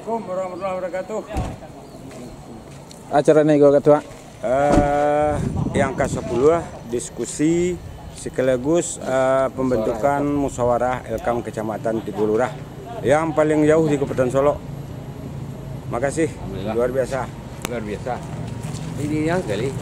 Assalamualaikum warahmatullahi wabarakatuh. Acara nego ketua. Yang ke-10 diskusi sekaligus pembentukan musyawarah Elkam Kecamatan Tigulurah yang paling jauh di Kabupaten Solo. Makasih, luar biasa. Luar biasa. Ini yang kali.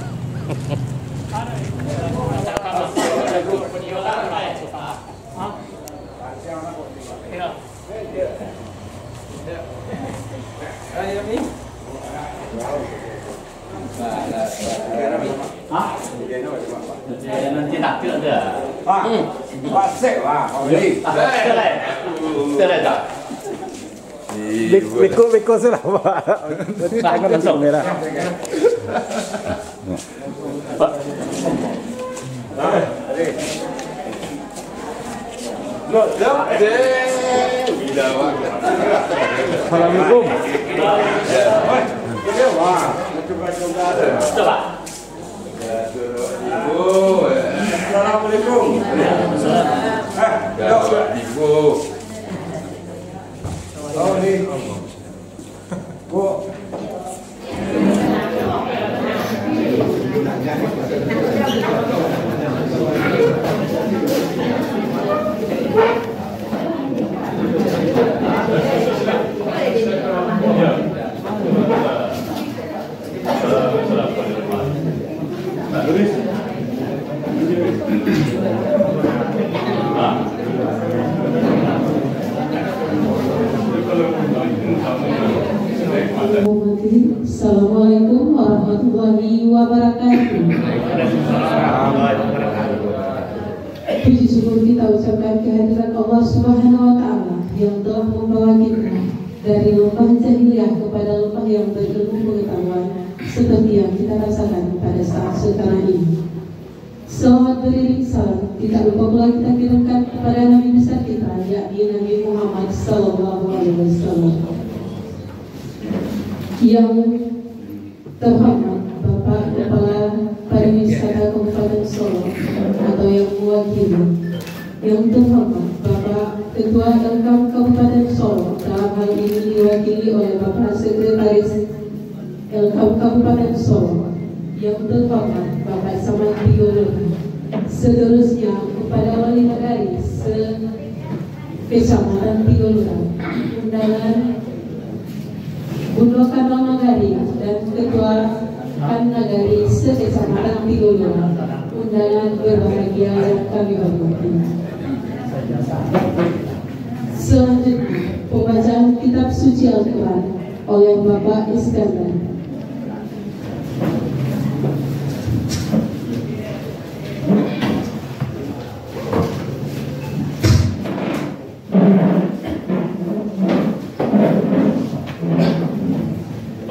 Nanti tak ada. Pasek lah, ini. Beko sudah Pak. Jangan langsung merah. Assalamualaikum. Coba. Assalamualaikum. Oh ini. Bu. Assalamualaikum warahmatullahi wabarakatuh. Puji syukur kita ucapkan kehadiran Allah Subhanahu wa Ta'ala yang telah membawa kita dari lembah jahiliyah kepada lembah yang berilmu pengetahuan seperti yang kita rasakan pada saat sekarang ini. Selamat beriring salam, tidak lupa pula kita kirimkan kepada Nabi besar kita, yakni Nabi Muhammad Sallallahu Alaihi Wasallam. Yang terhormat Bapak Kepala Pariwisata Kabupaten Solo atau yang mewakili, yang terhormat Bapak Ketua Elkam Kabupaten Solo, dalam hal ini diwakili oleh Bapak Sekretaris Elkam Kabupaten Solo, yang terhormat Bapak Samad Tigulurah, seterusnya kepada wali negari Kecamatan Tigulurah, undangan Bundo Kanal Nagari dan Ketua Kan Nagari Sekecamatan Tigulurah, undangan berbahagia yang kami hormati. Selanjutnya, pembacaan kitab suci Al-Quran oleh Bapak Iskandar.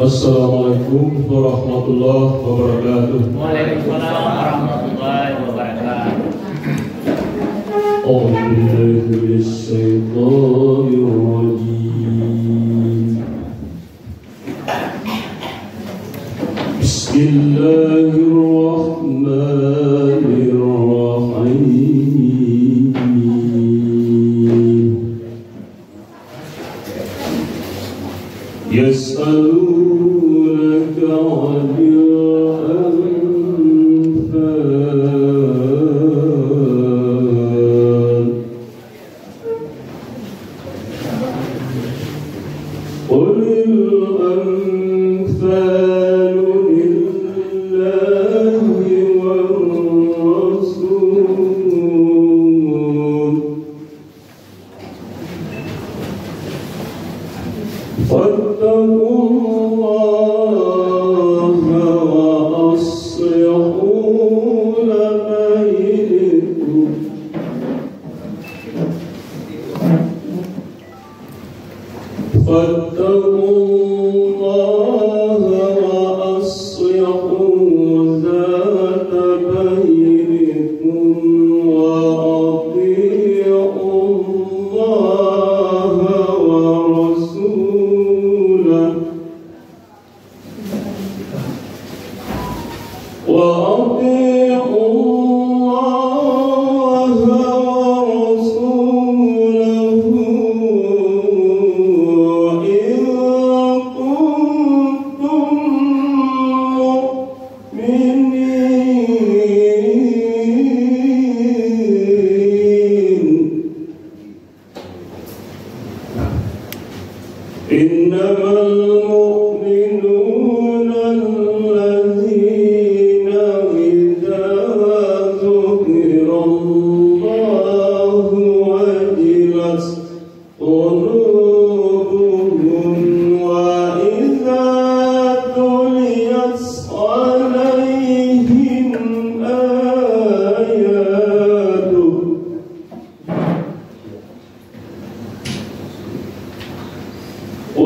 Assalamualaikum warahmatullahi wabarakatuh. Waalaikumsalam warahmatullahi wabarakatuh. A'udzu billahi minasyaitonir rajim. Bismillahirrahmanirrahim. Yas'alunaka 'anil anfal. Qulil anfalu lillahi war rasul. وأطيعوا الله ورسوله إن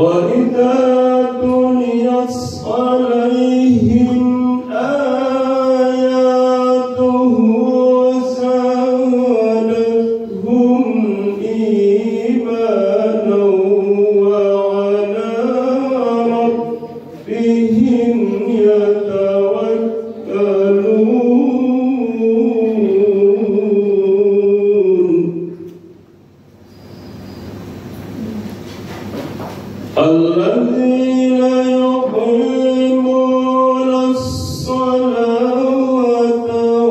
وإذا تليت عليهم آياته زادتهم إيمانا وعلى ربهم الذين يقيمون الصلاة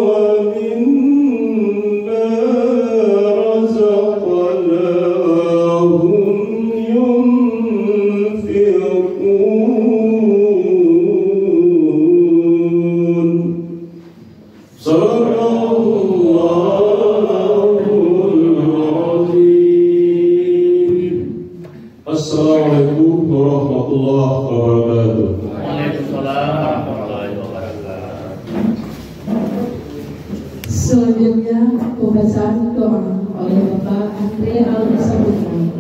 ومما رزقناهم ينفقون صدق الله العظيم. Assalamualaikum warahmatullahi wabarakatuh. Waalaikumsalam warahmatullahi wabarakatuh. Selanjutnya pembacaan doa oleh Bapak Andre Al-Sabutri.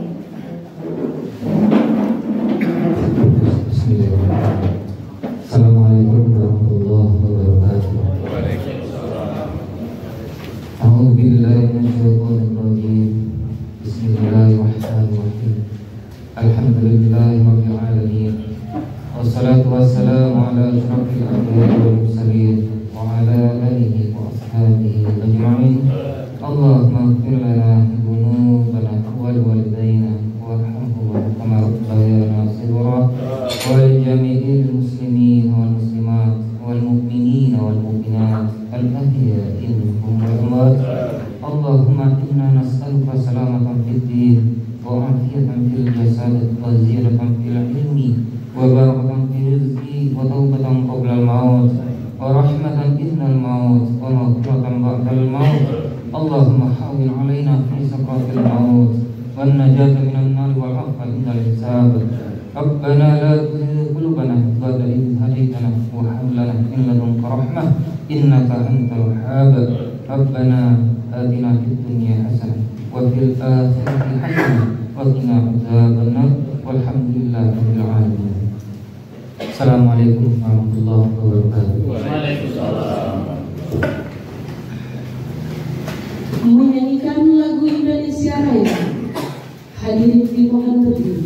Assalamualaikum warahmatullahi wabarakatuh. A'udzu billahi minasyaitonir rajim. Bismillahirrahmanirrahim. Alhamdulillahirabbil alamin. Wassalatu wassalamu ala asyrafil anbiya'i wal mursalin wa ala alihi wa ashabihi ajma'in. Allahumma ighfir lana dhunubana wa liwalidayna warhamhuma kama rabbayana shighara wa lijami'il muslimin wal muslimat wal mu'minin wal mu'minat al ahya'i minhum wal amwat. Allahumma inna nas'aluka salamatan fid din wa afiyatan fil jasad wa ziyadatan fil ilmi wa barakatan fil rizqi wa taubatan qabla al maut wa rahmatan indal maut wa maghfiratan ba'dal maut. Allahumma hawwin 'alaina fi sakratil maut wan najata minan nar wal 'afwa indal hisab. Rabbana la tuzigh qulubana ba'da idh hadaytana wa hab lana min ladunka rahmah innaka antal wahhab. Rabbana atina fid dunya hasanah wa fil akhirati hasanah wa qina adzabannar walhamdulillahi rabbil alamin. Assalamualaikum warahmatullahi wabarakatuh. Waalaikumsalam. Menyanyikan lagu Indonesia Raya. Hadirin dimohon berdiri.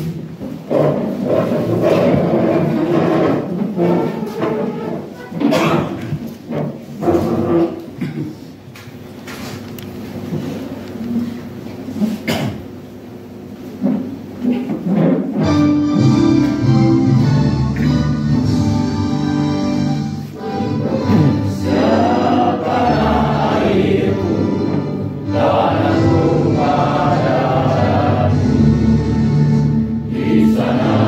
Di sana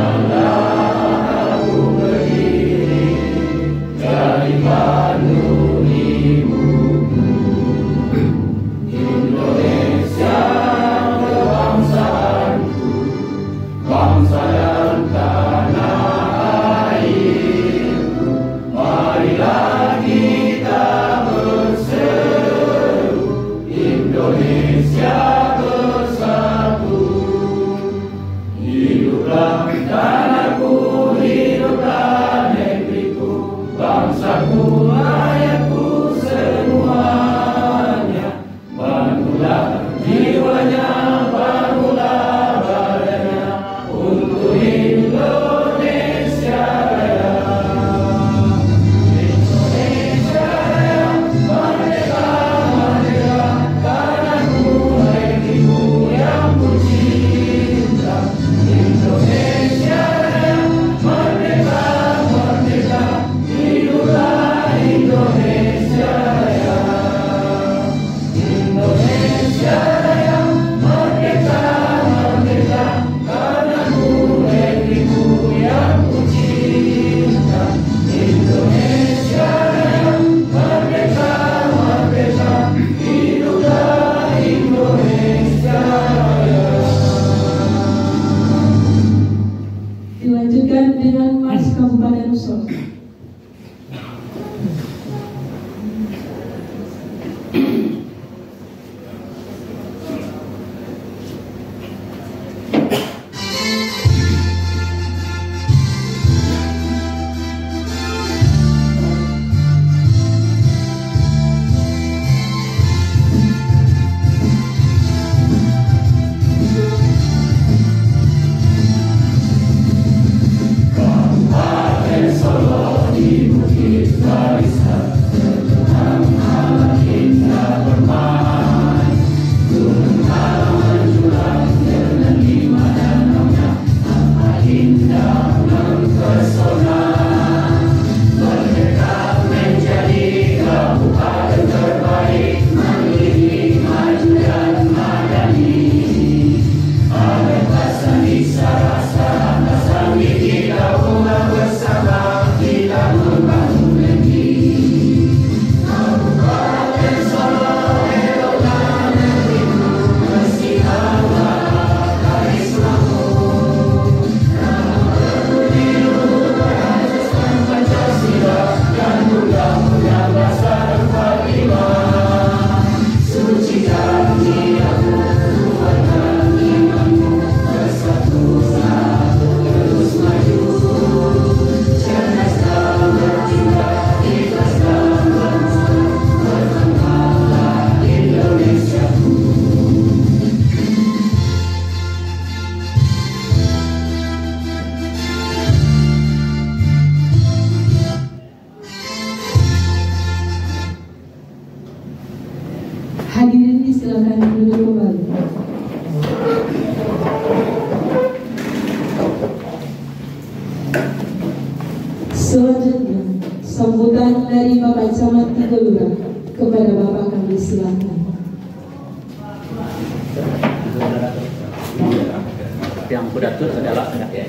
yang kudatur adalah ya.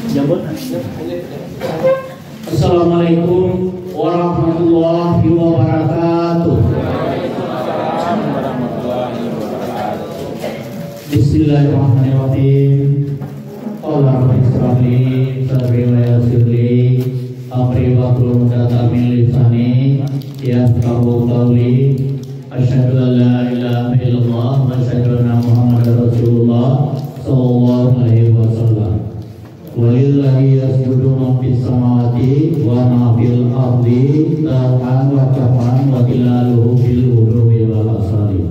Jambut. Assalamualaikum warahmatullahi wabarakatuh. Bismillahirrahmanirrahim. Qala rabbi ishrah li sadri wa yassir li amri wahlul 'uqdatam min lisani yafqahu qawli. Asyhadu an la ilaha illallah wa asyhadu anna Muhammadar Rasulullah sallallahu alaihi wasallam. Walillahi yasjudu ma fis samawati wa ma fil ardi taw'an wa kafan wa tilaluhu bil ghudwi wal asali.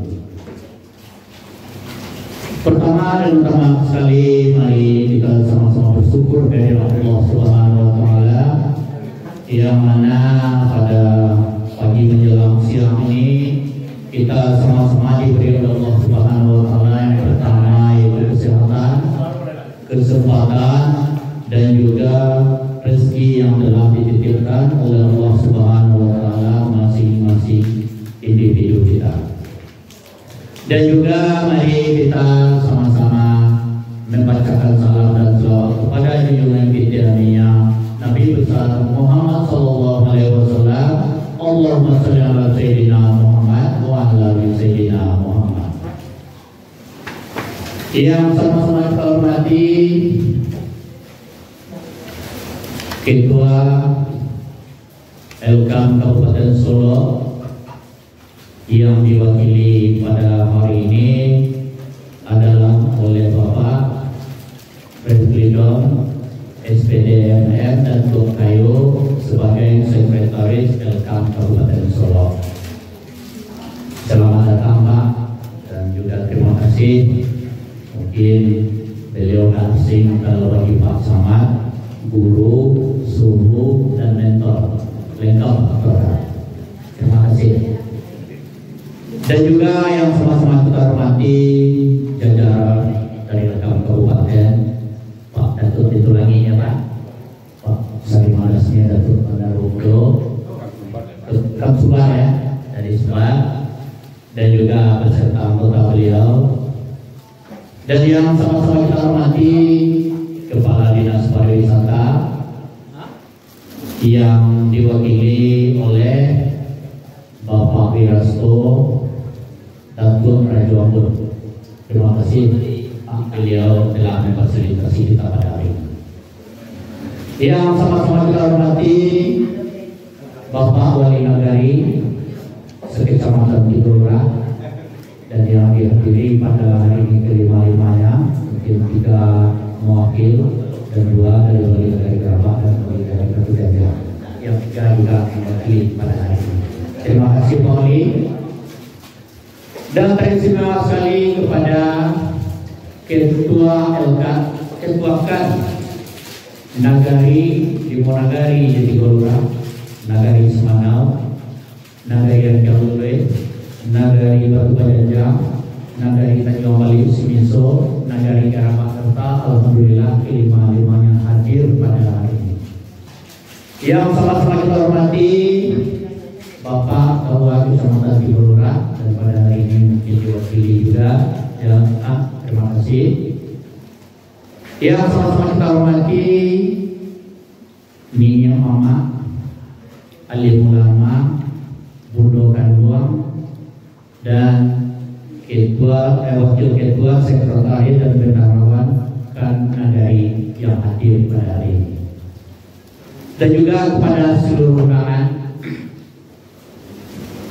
Pertama dan utama sekali, mari kita sama-sama bersyukur dari Allah Subhanahu wa taala yang mana pada pagi menjelang siang ini kita sama-sama diberi oleh Allah Subhanahu wa taala yang pertama yaitu kesehatan, kesempatan dan juga rezeki yang telah dititipkan oleh Allah Subhanahu wa taala masing-masing individu kita. Dan juga mari kita sama-sama membacakan salam dan selawat kepada junjungan kita Nabi besar Muhammad sallallahu alaihi wasallam. Allahumma shalli ala sayyidina Muhammad wa ala ali sayyidina Muhammad. Yang sama-sama kita hormati Ketua Elkam Kabupaten Solo yang diwakili pada hari ini adalah oleh Bapak Presiden SPD MN dan Tuk Kayu sebagai Sekretaris Elkam Kabupaten Solo. Selamat datang Pak dan juga terima kasih. Mungkin beliau asing kalau bagi Pak Samad, guru, suhu dan mentor lengkap Pak. Terima kasih. Dan juga yang sama-sama kita hormati jajaran dari Elkam Kabupaten, Pak Datuk ditulangi ya Pak, Pak Sari Madasnya Datuk Pandarudo, Kang Subah ya dari Subah, dan juga beserta anggota beliau, dan yang sama-sama kita hormati Kepala Dinas Pariwisata yang diwakili oleh Bapak Wirasto Datuk Raja Ambon. Terima kasih Pak, beliau telah memfasilitasi kita pada hari ini. Yang sama-sama kita hormati Bapak Wali Nagari Sekecamatan Tidora dan yang dihadiri pada hari ini kelima-limanya, mungkin 3 mewakil dan 2 dari Wali Nagari Gerabak dan Wali Nagari Kertajaya yang 3 juga mewakili pada hari ini. Terima kasih Pak Wali. Dan terima sekali kepada Ketua Kan Nagari Dimonagari Jatigorura, Nagari Semanau, Nagari Anjalule, Nagari Batu Bajanjang, Nagari Tanjung Bali Simiso, Nagari Gerabak serta alhamdulillah kelima-limanya hadir pada hari ini. Yang sama-sama kita hormati Bapak Ketua Kecamatan Tidora dan pada hari ini mungkin diwakili juga ya, terima kasih. Yang sama-sama kita hormati Nini Mama, Alim Ulama, Bundo Kanduang, dan Wakil Ketua Sekretaris dan Bendaharawan Kan Nagari yang hadir pada hari ini. Dan juga kepada seluruh undangan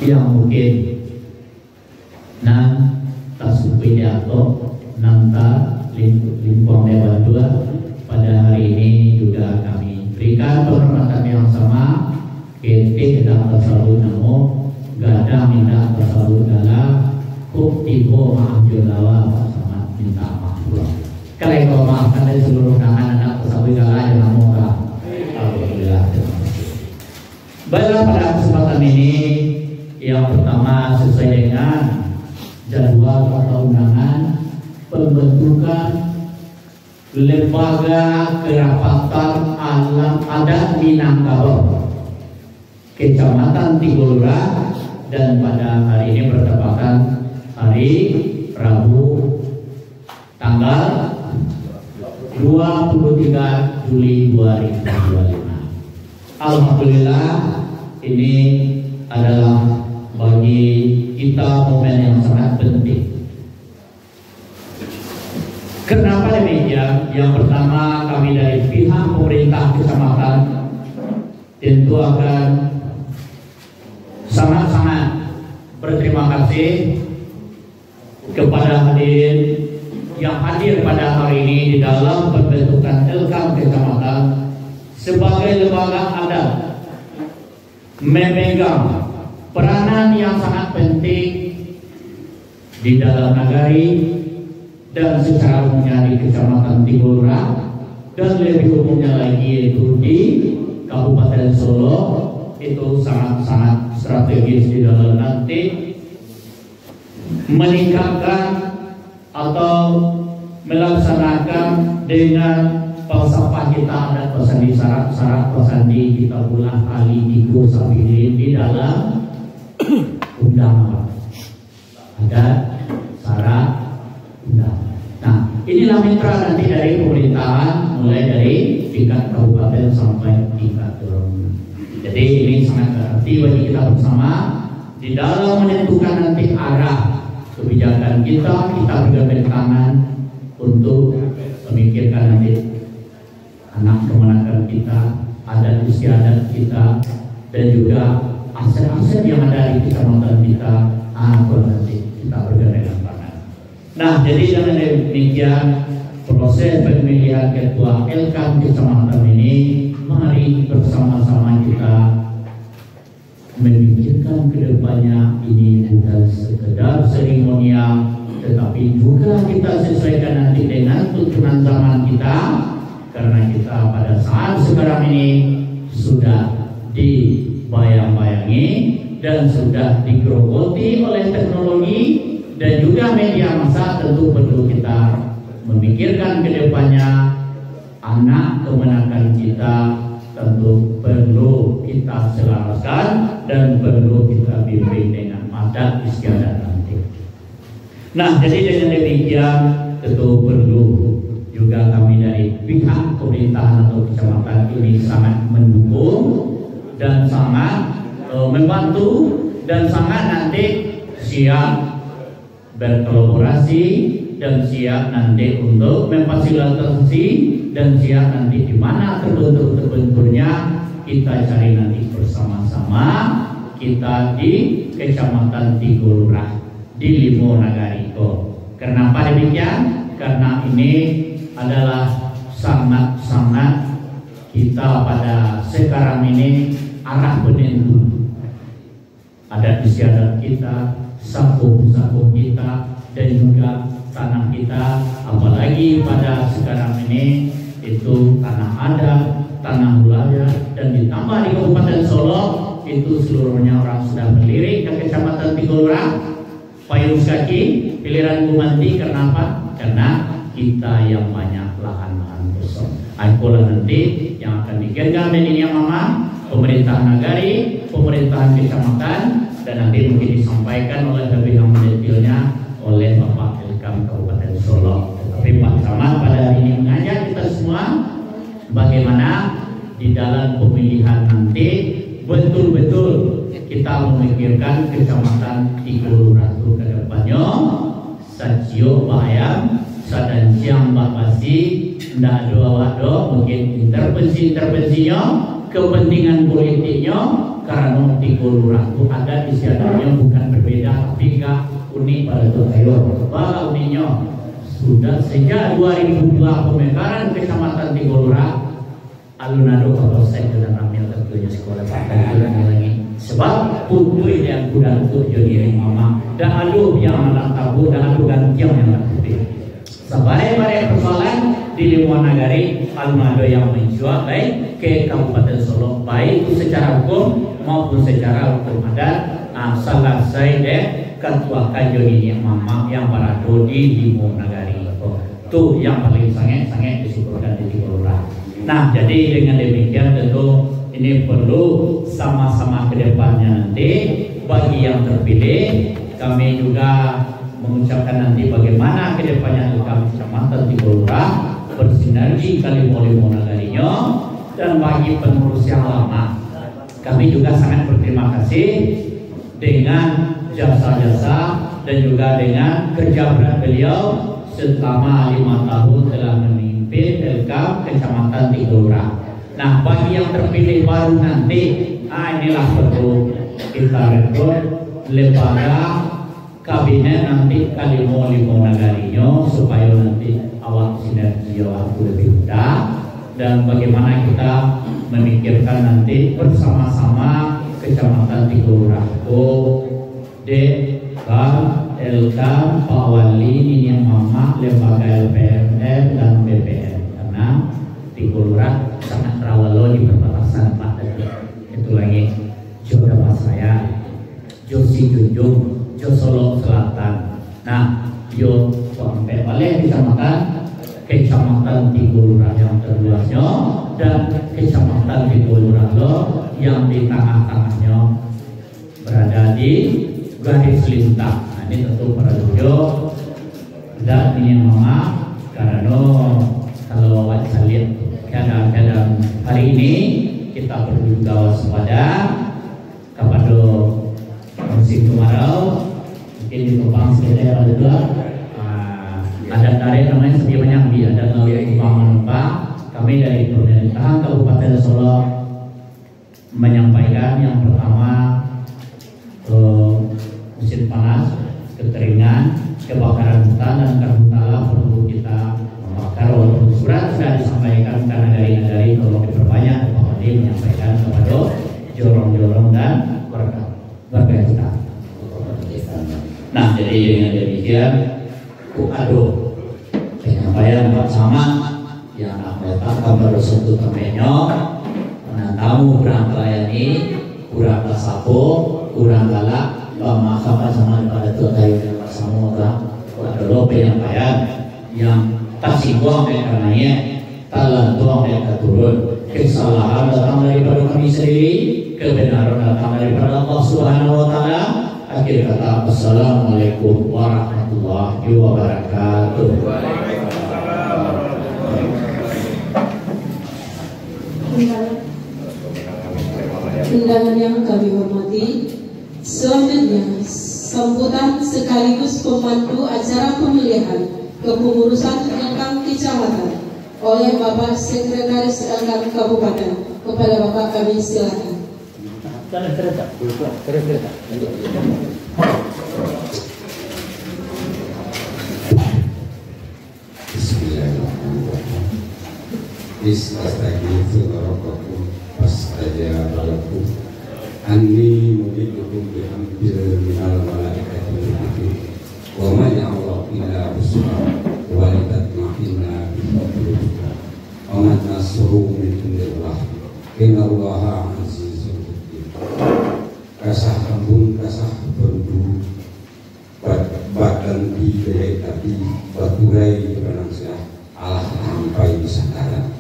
yang mungkin Tasupidato Nanta Limpong Dewa 2 pada hari ini juga kami berikan penghormatan yang sama. Kita tidak tersalut namo gada minta tersalut gala tibo maaf jolawa sama minta maaf pulang. Kalau maafkan dari seluruh undangan anak tersalut gala yang namo alhamdulillah. Baiklah, pada kesempatan ini yang pertama sesuai dengan jadwal atau undangan pembentukan Lembaga Kerapatan Alam Adat Minangkabau Kecamatan Tidora, dan pada hari ini bertepatan hari Rabu tanggal 23 Juli 2025. Alhamdulillah, ini adalah bagi kita momen yang sangat penting. Kenapa demikian? Yang pertama, kami dari pihak pemerintah kecamatan tentu akan sangat-sangat berterima kasih kepada hadirin yang hadir pada hari ini di dalam pembentukan Elkam Kecamatan sebagai lembaga adat, memegang peranan yang sangat penting di dalam nagari dan secara umumnya di Kecamatan Tigolura, dan lebih umumnya lagi yaitu di Kabupaten Solo. Itu sangat-sangat strategis di dalam nanti meningkatkan atau melaksanakan dengan falsafah kita adat pasandi syarat pasandi kita ulah kali tigo sabili di dalam undangan adat syarat undangan. Nah, inilah mitra nanti dari pemerintahan mulai dari tingkat kabupaten sampai tingkat turun. Jadi ini sangat berarti bagi kita bersama di dalam menentukan nanti arah kebijakan kita bergandeng tangan untuk memikirkan nanti anak kemenakan kita, adat istiadat kita, dan juga aset-aset yang ada di kecamatan kita, nanti kita bergandeng tangan. Nah, jadi dengan demikian proses pemilihan ketua Elkam Kecamatan ini, mari bersama-sama kita memikirkan kedepannya. Ini bukan sekedar seremonial, tetapi juga kita sesuaikan nanti dengan tuntunan zaman kita, karena kita pada saat sekarang ini sudah dibayang-bayangi dan sudah digerogoti oleh teknologi dan juga media massa. Tentu perlu kita memikirkan kedepannya anak kemenakan kita, tentu perlu kita selaraskan dan perlu kita bimbing dengan adat istiadat nanti. Nah, jadi dengan demikian tentu perlu juga kami dari pihak pemerintahan atau kecamatan ini sangat mendukung dan sangat membantu dan sangat nanti siap berkolaborasi dan siap nanti untuk memfasilitasi dan siap nanti di mana terbenturnya kita cari nanti bersama-sama kita di Kecamatan Tigolura di Limo Nagariko. Kenapa demikian? Karena ini adalah sangat-sangat kita pada sekarang ini arah penentu adat istiadat kita, sapu-sapu kita, dan juga tanah kita, apalagi pada sekarang ini itu tanah adat, tanah wilayah, dan ditambah di Kabupaten Solo itu seluruhnya orang sudah melirik ke Kecamatan Tigolura, payung kaki, pilihan Bumanti. Kenapa? Karena kita yang banyak lahan-lahan kosong. Akulah nanti yang akan digenggam dan ini yang mama pemerintahan nagari, pemerintahan kecamatan, dan nanti mungkin disampaikan oleh lebih yang mendetailnya oleh Bapak Elkam Kabupaten Solo. Tapi Pak Camat pada hari ini mengajak kita semua bagaimana di dalam pemilihan nanti betul-betul kita memikirkan Kecamatan Tigolura itu ke depannya sacio bayam sadansiang bakasi ndak doa mungkin intervensinya kepentingan politiknya, karena Tigolura itu adat istiadatnya bukan berbeda tapi gak unik pada itu. Ayo bahwa uniknya sudah sejak 2002 pemekaran Kecamatan Tigolura alunado kapolsek dan ramil tentunya sekolah pakai lagi sebab putu yang kuda untuk jadi mama dan aduh yang malam tabu dan aduh gantiang yang putih sabare-bare persoalan di Limo Nagari alunado yang menjual baik ke Kabupaten Solo, baik itu secara hukum maupun secara hukum adat. Salah saya ketua kajian ini mama yang berada di Limo Nagari itu yang paling sangat disyukurkan di Tigolura. Nah, jadi dengan demikian tentu ini perlu sama-sama ke depannya nanti bagi yang terpilih kami juga mengucapkan nanti bagaimana kedepannya kami Kecamatan Tigolurah bersinergi Kalimolimo Nagarinyo, dan bagi pengurus yang lama kami juga sangat berterima kasih dengan jasa-jasa dan juga dengan kerja berat beliau selama 5 tahun telah memimpin Pelkam Kecamatan Tigolurah. Nah, bagi yang terpilih baru nanti, inilah perlu kita rekrut lembaga kabinet nanti Kalimolimo Nagarinyo supaya nanti awal sinergi waktu lebih mudah, dan bagaimana kita memikirkan nanti bersama-sama Kecamatan Tigolurah LK, Pak Wali, ini yang mama, lembaga LPMF dan BPM, karena Tigolurah sangat rawalo di perbatasan Pak Dadi. Itu lagi jodoh saya, Josi Junjung, Solo Selatan. Nah, yo sampai balik Kecamatan Tigolurah yang terluasnya dan Kecamatan Tigolurah yang di tengah-tengahnya berada di garis lintang. Nah, ini tentu para dojo dan ini mama, karena kalau saya lihat keadaan hari ini kita perlu juga waspada kepada musim kemarau. Mungkin di Topang sekitar ada dua ada tarik namanya Sepi Menyambi, ada Topang. Kami dari pemerintahan Kabupaten Solo menyampaikan yang pertama musim panas, kekeringan, kebakaran hutan dan karhutala perlu kita membakar. Walaupun surat sudah disampaikan karena dari tolong diperbanyak, Pak Wali menyampaikan kepada jorong-jorong dan warga kita. Nah, jadi dengan demikian aduh penyampaian Pak Camat yang meletakkan pada suatu temenyo, tamu kurang melayani, kurang sapo, kurang galak, maka sama pada tuai Pak Samoga adalah penyampaian yang tak singgung karenanya, tak lantung mereka turun. Kesalahan datang daripada kami sendiri, kebenaran datang daripada Allah Subhanahu Wa Taala. Akhir kata, Assalamualaikum warahmatullahi wabarakatuh. Undangan yang kami hormati, selanjutnya sambutan sekaligus pemandu acara pemilihan kepengurusan Pelkam Kecamatan oleh Bapak Sekretaris Pelkam Kabupaten. Kepada Bapak kami silakan. Bismillahirrahmanirrahim. Bismillahirrahmanirrahim. Pastajabalakum anni mudidukum bihamdil minal malaikati wa ma ya'allahu illa bismillah wa litatma'inna bifadlika wa man nasru min indillah innallaha azizun hakim. Kasah kambung kasah berdu badan di daya tapi baturai berangsah Allah sampai disadaran.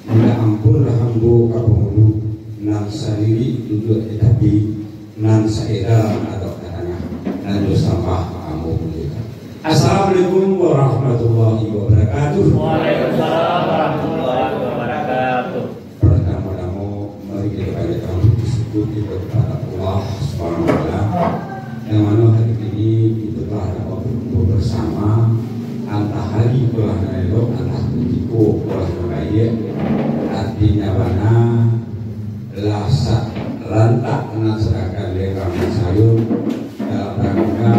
Minta ampun rahambu kabungulu nan sendiri duduk tetapi nan saedal atau katanya nan sampah kamu belikan. Assalamualaikum warahmatullahi wabarakatuh. Waalaikumsalam warahmatullahi wabarakatuh. Pertama-tama mari kita panjatkan syukur kepada Allah Subhanahu wa taala yang mana hari ini kita telah dapat berkumpul bersama antah hari belah nailo antah kutiko belah nabaye artinya mana lasak rantak nasrakan lekam sayur dalam rangka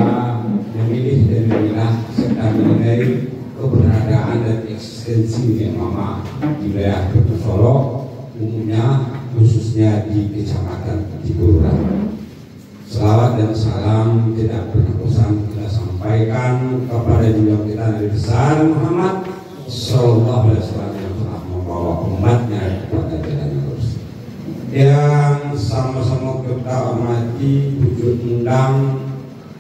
memilih dan memilah serta menilai keberadaan dan eksistensi mama di wilayah Kota Solo, umumnya khususnya di Kecamatan Tigolurah. Selawat dan salam tidak pernah bosan kita sampaikan kepada junjungan kita Nabi besar Muhammad Sallallahu Alaihi Wasallam yang telah membawa umatnya kepada jalan lurus. Yang sama-sama kita hormati wujud undang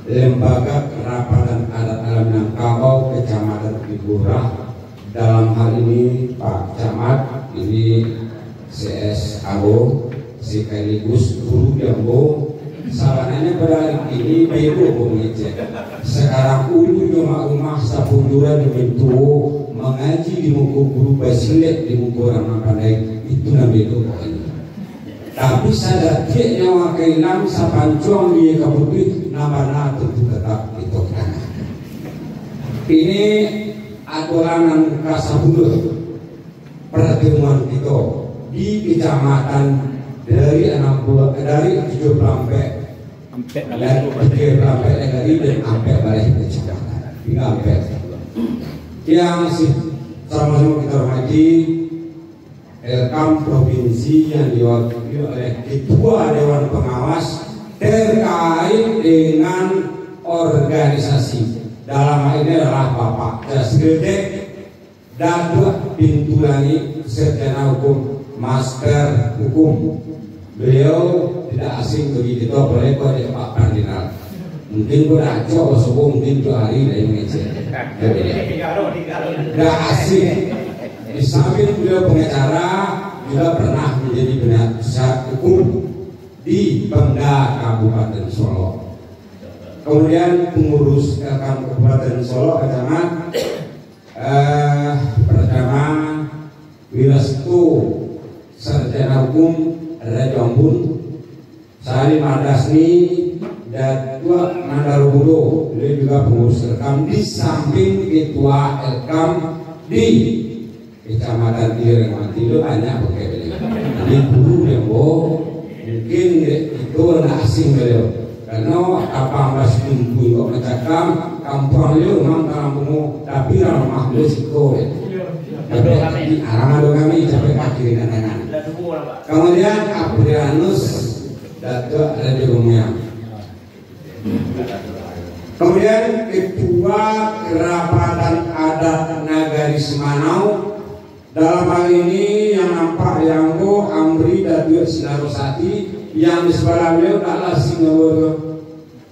Lembaga Kerapatan Adat Alam Minangkabau Kecamatan Tigolurah, dalam hal ini Pak Camat, ini CS Abo sekaligus Guru Jambo Sabananya beralih ini bebo pengecek. Sekarang ulu rumah sapunduran itu mengaji di muka guru basilet di muka orang pandai itu namanya pokoknya. Tapi sadar dia nyawa kailang sapancong di kabupaten nama tentu tetap itu kan. Ini aturan kasabuluh pertemuan kita di kecamatan dari 7 sampai dari dan sampai balik kecamatan hingga sampai yang sama-sama kita hormati Elkam provinsi yang diwakili oleh Ketua Dewan Pengawas terkait dengan organisasi. Dalam hal ini adalah Bapak Jasgede Datuk Pintulani Sarjana Hukum Master Hukum. Beliau tidak asing bagi kita, boleh kok dia Pak Kardinal. Mungkin sudah coba sebelum mungkin 2 hari dari Indonesia. Tidak asing. Di samping beliau pengacara juga pernah menjadi penasihat hukum di Pemda Kabupaten Solo. Kemudian pengurus Kabupaten Solo Kecamatan pertama Wilastu Sarjana Hukum Raja Ambun, Salim Adasni dan Tua Mandarubudo. Beliau juga pengurus Elkam di samping Ketua Elkam di Kecamatan Tiremati. Itu banyak pakai beliau. Ini guru yang mungkin itu tidak asing beliau. Karena apa masih kumpul kok mencakam kampung beliau memang kampung tapi ramah beliau siko. Tapi arah kami sampai kaki kanan. Kemudian Aprianus Datuk Raja Rumia. Kemudian Ketua Kerapatan Adat Nagari Semanau. Dalam hal ini yang nampak yang Amri Datuk Sinarosati yang di sebelah beliau adalah Singapura.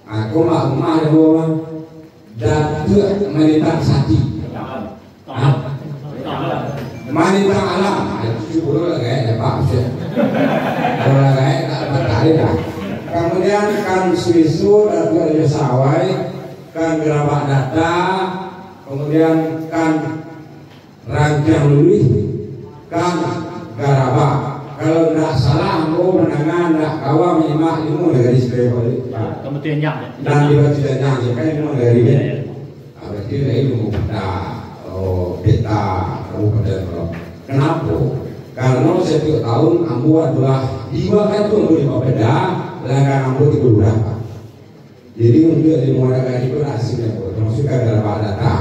Aku mah Datuk Manitang Sati. Manitang Alam. Itu dulu kayak Pak. Kalau kayak tak berkali dah. Kemudian kan Suisu Datuk Raja Sawai, kan Gerabak Data, kemudian kan Ranjang Lulih, kan Garabak. Kalau tidak salah, menangan tidak kawan minimal 5 negara sebagai kemudian yang dan di bawah tidak yang kan 5 negara ini. Berarti dari peta kabupaten. Kenapa? Karena setiap tahun Ambu adalah 2 kan itu Ambu di Papeda, langkah Ambu di beberapa. Jadi untuk di negara itu asing termasuk Garabak Data.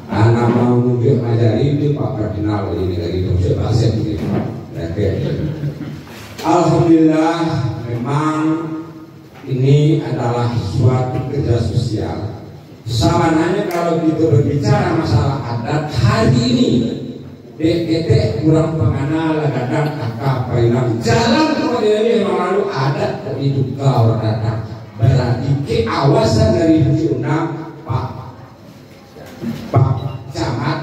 Nama menunjuk ngajari itu Pak Kardinal di negara itu bahasa itu. Alhamdulillah memang ini adalah suatu kerja sosial. Samananya kalau kita berbicara masalah adat hari ini DKT kurang pengenal kadang kakak pailang jalan kepada ini lalu adat itu kau datang berarti keawasan dari undang Pak Camat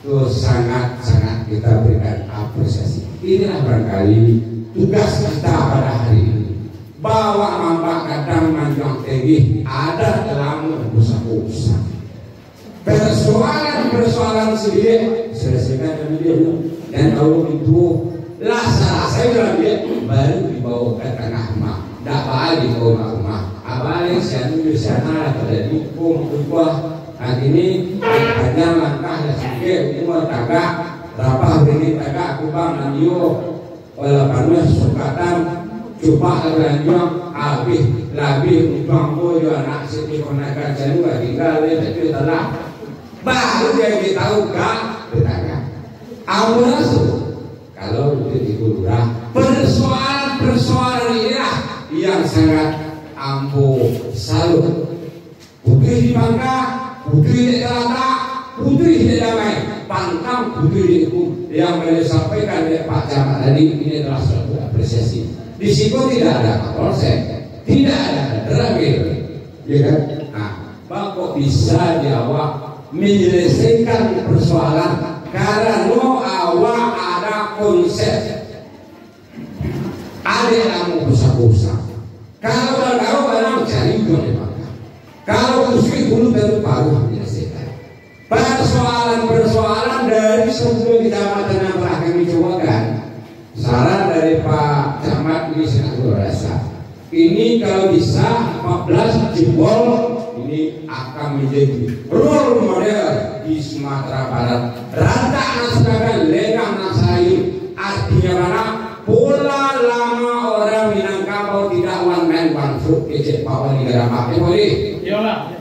itu sangat kita berikan apresiasi. Inilah barangkali tugas kita pada hari ini. Bawa mampak kadang manjang tinggi ada dalam usaha-usaha. Persoalan sendiri selesaikan dengan dia. Dan kalau itu saya bilang dia baru dibawa ke tengah rumah. Tak baik dibawa ke rumah. Abalik sana pada hukum ubah. Nah ini hanya langkah yang sedikit umur tagak berapa ini tagak aku bang nandio walaupun sukatan coba lanjut habis lebih uang boyo anak sedih konakan saya nggak tinggal itu telah baru dia tahu gak bertanya amunasu kalau itu lurah persoalan inilah yang sangat ampuh salut putih di Bangka putri di Telata, putri di Damai, pantang putri di hukum yang boleh disampaikan oleh Pak Camat tadi ini adalah suatu apresiasi. Di situ tidak ada kapolsek, tidak ada deragir, ya kan? Nah, kok bisa jawab menyelesaikan persoalan karena awak ada konsep ada yang mau usah-usah. Kalau barang cari boleh makan. Kalau musik dulu baru menyelesaikan. Persoalan dari 10 kecamatan yang telah kami cobakan, saran dari Pak Camat ini sangat luar biasa. Ini kalau bisa 14 jebol ini akan menjadi role model di Sumatera Barat. Rantak naskah legang nasayu, artinya mana? Pola lama orang Minangkabau tidak one man one food kecil bawah negara makin boleh. Iyalah.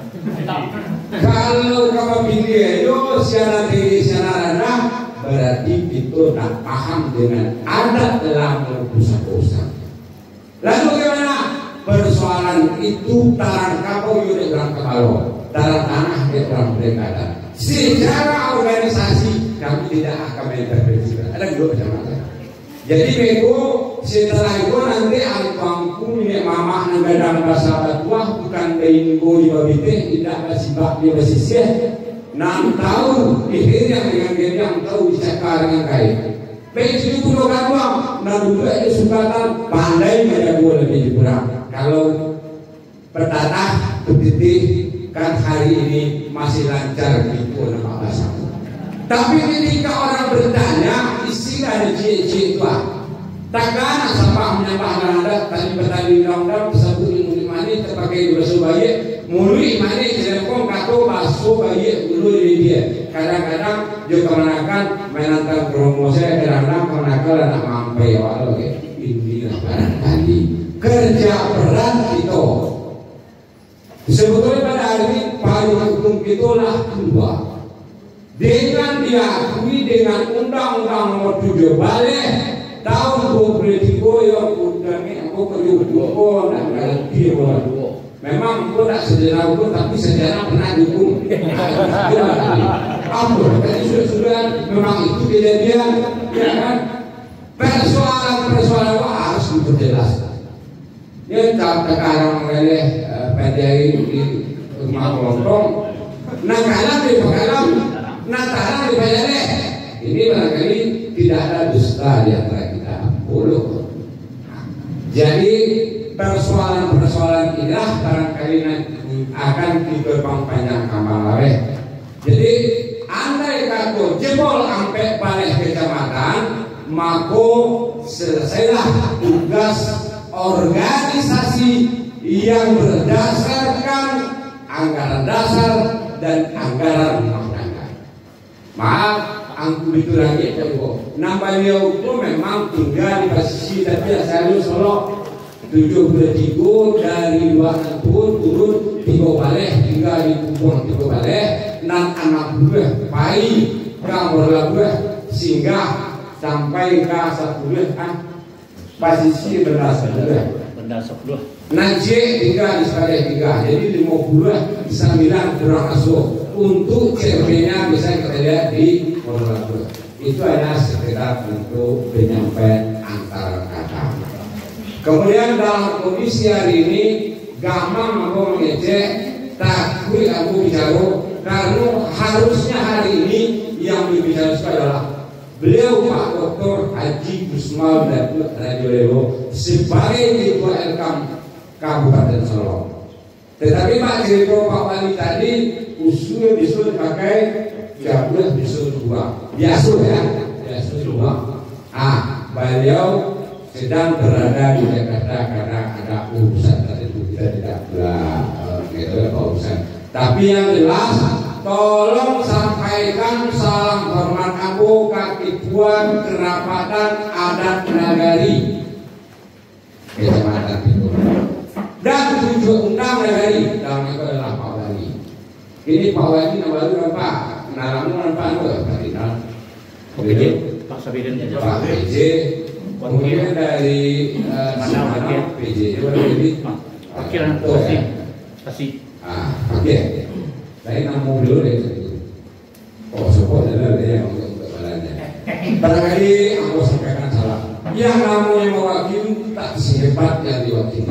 Kalau kamu pilih itu siaran tinggi siaran rendah, berarti itu tak paham dengan adat dalam pusat-pusat. Lalu bagaimana? Persoalan itu tarang kapau yudek dalam kepala, tarang tanah di dalam pilkada. Secara organisasi kami tidak akan mengintervensi. Ada dua macam-macam. Jadi beko setelah itu nanti alpangku milik mamah negara bahasa tua bukan beingo di babite tidak bersibak di basisnya 6 tahun dihirang dengan yang tahu dicakar dengan kain. Baik itu pulau kaduang, nah dulu itu sukatan pandai menjaga lebih kurang. Kalau bertatah berdiri kan hari ini masih lancar gitu nama bahasa. Tapi ketika orang bertanya istilah cik-cik itu takkan sampah menyampah anda tadi petani undang-undang tersebut ilmu mani terpakai bahasa bayi mului mani jelekong kato baso bayi dulu di dia kadang-kadang juga menakan menantang promosi kadang-kadang menakan anak mampai walau ini barangkali kerja berat itu sebetulnya pada hari ini payung hukum itulah keluar dengan diakui dengan Undang-Undang Nomor 7 balik tahun 2023 yang undangnya aku kedua dan lagi memang aku tak sejarah aku tapi sejarah pernah dukung ampun tadi sudah memang itu kejadian ya kan persoalan harus diperjelas ya sekarang oleh PDI di rumah kelompok nah kalah di pekalam Natalan dibayar deh. Ini barangkali tidak ada dusta di antara kita. Boleh. Jadi persoalan-persoalan inilah barangkali akan diperpanjang kamalare. Jadi andai kata jebol sampai balik kecamatan, maka selesailah tugas organisasi yang berdasarkan anggaran dasar dan anggaran rumah tangga. Maaf, angku itu lagi kok. Nama beliau itu memang tinggal di posisi tapi asal Solo 73 dari 2 turun 3 balik tinggal di Kupang 3 balik dan anak buah pai kamar buah singgah sampai ke 10 posisi benda 10 Najib tinggal di sebagai 3 jadi 50 9 kurang masuk untuk CRB-nya bisa kita lihat di Polres. Itu hanya sekedar untuk penyampaian antar kata. Kemudian dalam kondisi hari ini gampang aku mengecek takui aku bicara karena harusnya hari ini yang dibicara adalah beliau Pak Dr. Haji Gusmal Datuk Radio Lewo sebagai Ketua Elkam Kabupaten Solo. Tetapi Pak Jero Pak Wali tadi usul disuruh pakai 13 disuruh 2 biasa ya biasa 2 beliau sedang berada di Jakarta karena ada urusan tertentu kita tidak gitu urusan tapi yang jelas tolong sampaikan salam hormat aku Ketua Kerapatan Adat Nagari Kecamatan Timur dan 7 undang nagari dalam itu adalah Pak Wali. Ini Pak Wali nama baru apa? Nalamu apa Pak Rinal? PJ Pak Sabiden Pak PJ kemudian dari mana PJ jadi akhirnya pasti oke lain nama dulu deh support adalah yang untuk balanya barangkali aku sampaikan salah yang namanya mewakili tak sehebat yang diwakili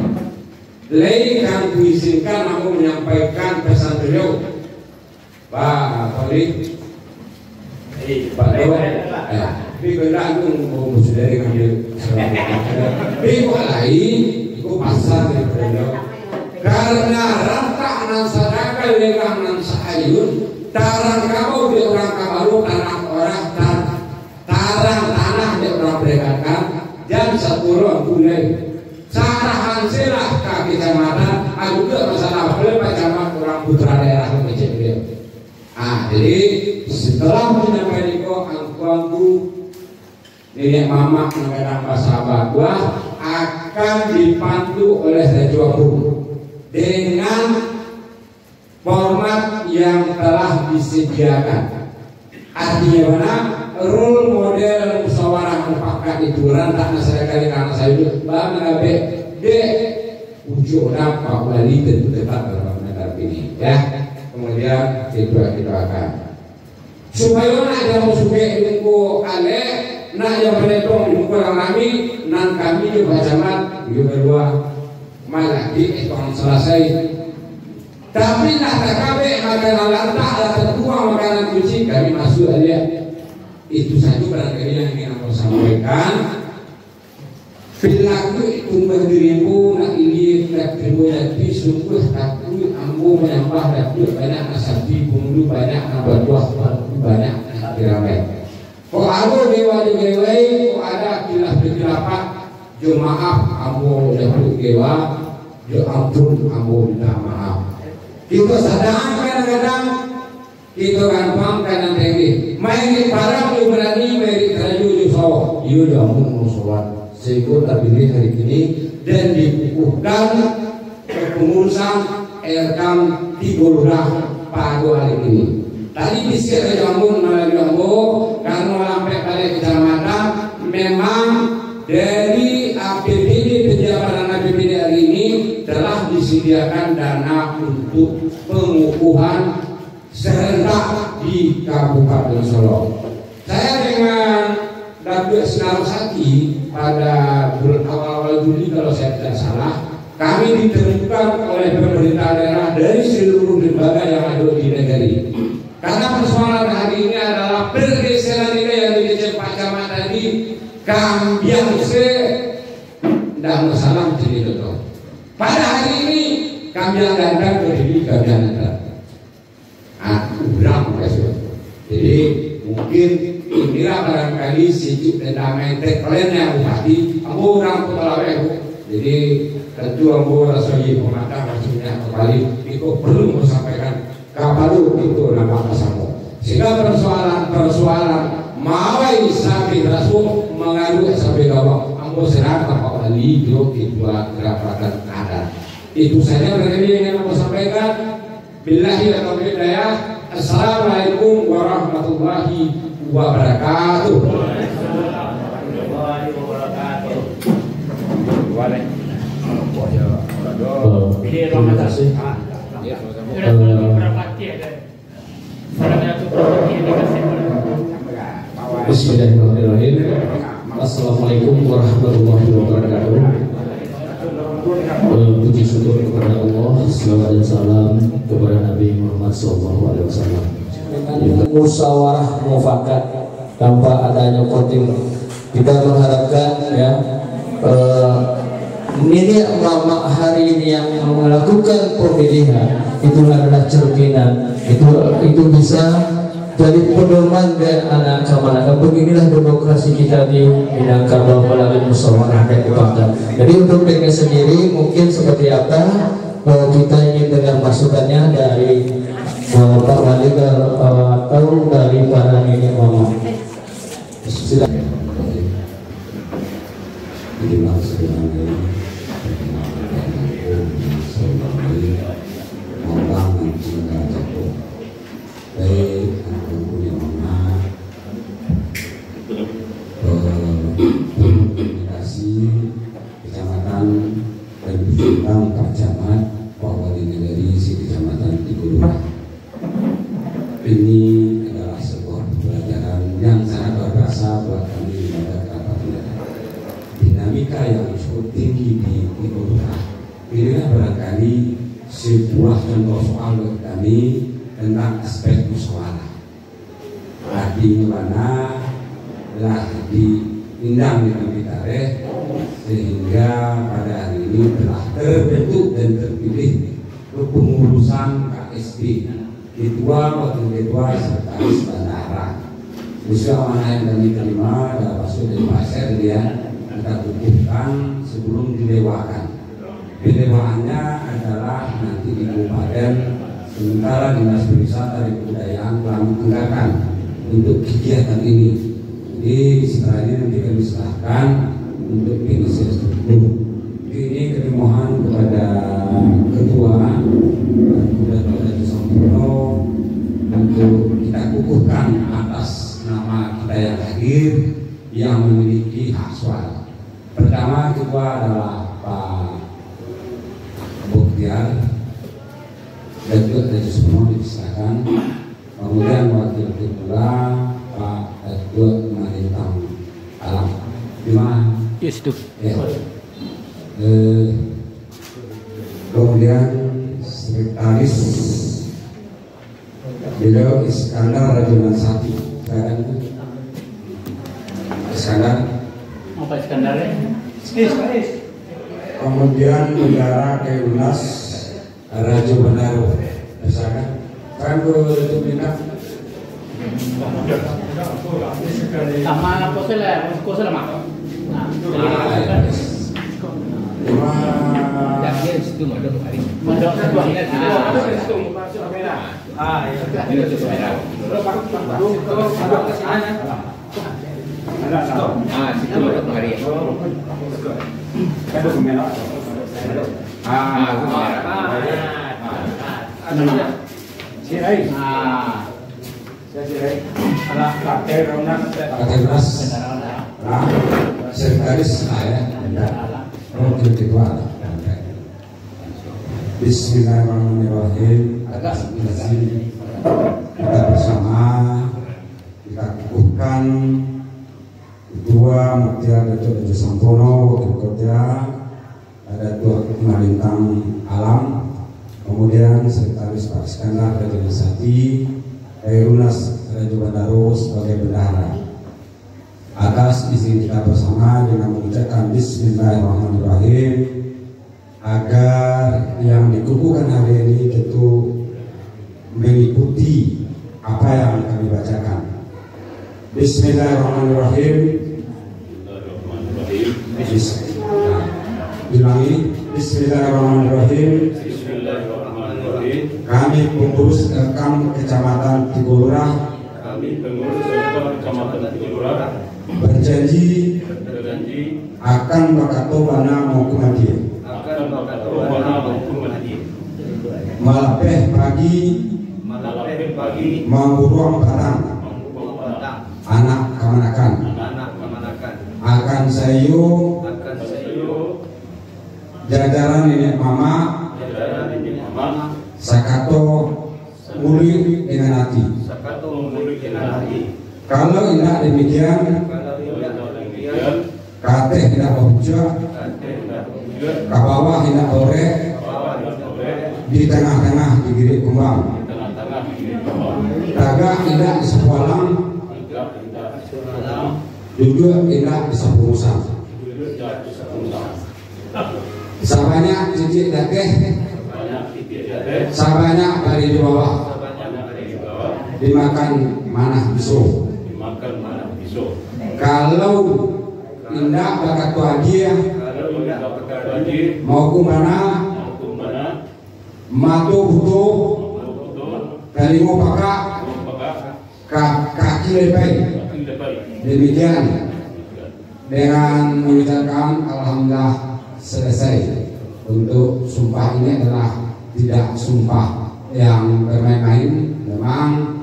lain yang diizinkan aku menyampaikan pesan beliau Pak Polri Pak Dewa tapi benda aku mau dari ngambil tapi kok lain itu pasar daripada karena rantak nan sadaka lekang nan saayun tarang kamu di orang kabalu tanah orang tarang tanah di orang berkatan dan sepuluh gulai sarahan silah kaki kecamatan juga masalah boleh camat orang putra daerah kecil beliau. Jadi setelah menyampaikan itu angkuanku nenek mama mengenang sahabat gua akan dipandu oleh Raja dengan format yang telah disediakan. Artinya mana? Role model musyawarah mufakat itu rantak masyarakat karena saya itu bang ngabe de ujung Pak Wali tentu tetap dalam negara ini ya. Kemudian itu kita akan supaya nak jangan suka ilmu ale nak yang menetong ilmu kami nan kami juga zaman juga dua malah di tahun selesai. Tapi nak takabe makanan lantak ada tertua makanan kucing kami masuk aja. Itu saja barangkali yang ingin aku sampaikan. Perilaku itu berdirimu nak ini nak terima tapi sungguh takut ambu menambah dapat banyak nasabi bumbu banyak nambah buah banyak diramai. Kok aku dewa dewai kok ada kilaf jo maaf ambu dapat dewa jo ampun ambu minta maaf. Kita sadar kadang-kadang kita gampang kanan tinggi main parang lu berani main teraju lu sawah iya jamu musuhan sehingga terpilih hari ini dan dikukuhkan kepengurusan RKAM di Golurah pada hari ini tadi bisa jamu melalui jamu karena sampai pada kecamatan memang dari APBD penjabaran APBD hari ini telah disediakan dana untuk pengukuhan serentak di Kabupaten Solo. Saya dengan Datuk Senarosati pada bulan awal Juli kalau saya tidak salah, kami ditemukan oleh pemerintah daerah dari seluruh lembaga yang ada di negeri. Karena persoalan hari ini adalah pergeseran nilai yang dikecil Pak Camat tadi, kambiang se tidak masalah jadi betul. Pada hari ini kambiang ganda berdiri kambiang ganda. Kurang jadi mungkin inilah barangkali sejuk dan damai tagline yang tadi ambo orang Kutalawe jadi tentu ambo rasoi pematah maksudnya kembali itu perlu menyampaikan kabaru itu nama kasamu sehingga persoalan mawai sampai rasul mengaruh sampai gawang ambo serang Pak Wali itu kedua kerapatan adat itu saja barangkali yang ingin ambo sampaikan. Billahi taufiq hidayah. Assalamualaikum warahmatullahi wabarakatuh. Terima kasih. Bismillahirrahmanirrahim. Assalamualaikum warahmatullahi wabarakatuh. Puji syukur kepada Allah, selawat dan salam kepada Nabi Muhammad SAW. Musyawarah mufakat tanpa adanya voting, kita mengharapkan ya ini ulama hari ini yang melakukan pemilihan itu adalah cerminan, itu bisa jadi pedoman dan anak kamanakan. Beginilah demokrasi kita di Minangkabau melalui musyawarah dan mufakat. Jadi untuk PK sendiri mungkin seperti apa kita ingin dengar masukannya dari Pak Wali atau dari para nenek mama. Silakan. Kecamatan dan bintang Pak Camat Pak Wali Negari si Kecamatan di Golurah. Ini adalah sebuah pembelajaran yang sangat luar biasa buat kami pada kabupaten. Dinamika yang cukup tinggi di Golurah. Inilah barangkali sebuah contoh soal buat kami tentang aspek musyawarah. Artinya mana telah diundang di tarikh sehingga pada hari ini telah terbentuk dan terpilih kepengurusan KSB, ketua, wakil ketua, sekretaris bendahara. Usia amanah yang kami terima adalah maksud dari Pak Serdia kita kukuhkan sebelum didewakan. Pendewaannya adalah nanti di kabupaten, sementara Dinas Pariwisata dan Kebudayaan telah menganggarkan untuk kegiatan ini. Jadi setelah ini nanti kami serahkan untuk inisiasi dulu. Ini kami mohon kepada ketua Haji Sampurno untuk kita kukuhkan atas nama kita yang hadir yang memiliki hak suara. Pertama ketua adalah Pak Buktiar dan juga Haji Sampurno dipisahkan. Kemudian wakil ketua Pak Ketua Marintang Alam. Gimana? Yes, itu. Ya. Kemudian sekretaris beliau Iskandar Rajulan Sati. Iskandar. Apa Iskandarnya? Kemudian Bendara Keunas Raja Bandaro. Misalkan kan itu minta sama kosel mak. sekretaris saya wakil ketua. Bismillahirrahmanirrahim. Kita bersama kita kukuhkan Ketua Muktiar Datuk Haji Sampurno, Wakil Ketua ada Ketua Marintang Alam, kemudian Sekretaris Pak Iskandar Rajulan Sati, Khairulnas Raja Bandaro sebagai bendahara. Atas izin kita bersama dengan mengucapkan Bismillahirrahmanirrahim agar yang dikukuhkan hari ini tentu mengikuti apa yang kami bacakan. Bismillahirrahmanirrahim. Ulangi. Bismillahirrahmanirrahim. Kami pengurus Rekam Kecamatan Tigolura. Berjanji akan bakato bana mokumadia. Malapeh pagi mangguruang barang anak kamanakan akan sayo jajaran nenek mama sakato muli dengan hati. Kalau tidak demikian kateh tidak berhujah, ke bawah tidak boleh, di tengah-tengah digiri kumbang, tagak tidak di sepualang, juga tidak di sepulusan. Sabanyak cicik dateh, sabanyak dari di bawah, dimakan manah bisu. Kalau indah bakat tuagia mau kumana matu butuh dari mau pakak kaki lepai. Demikian dengan mengucapkan alhamdulillah selesai. Untuk sumpah ini adalah tidak sumpah yang bermain-main. Memang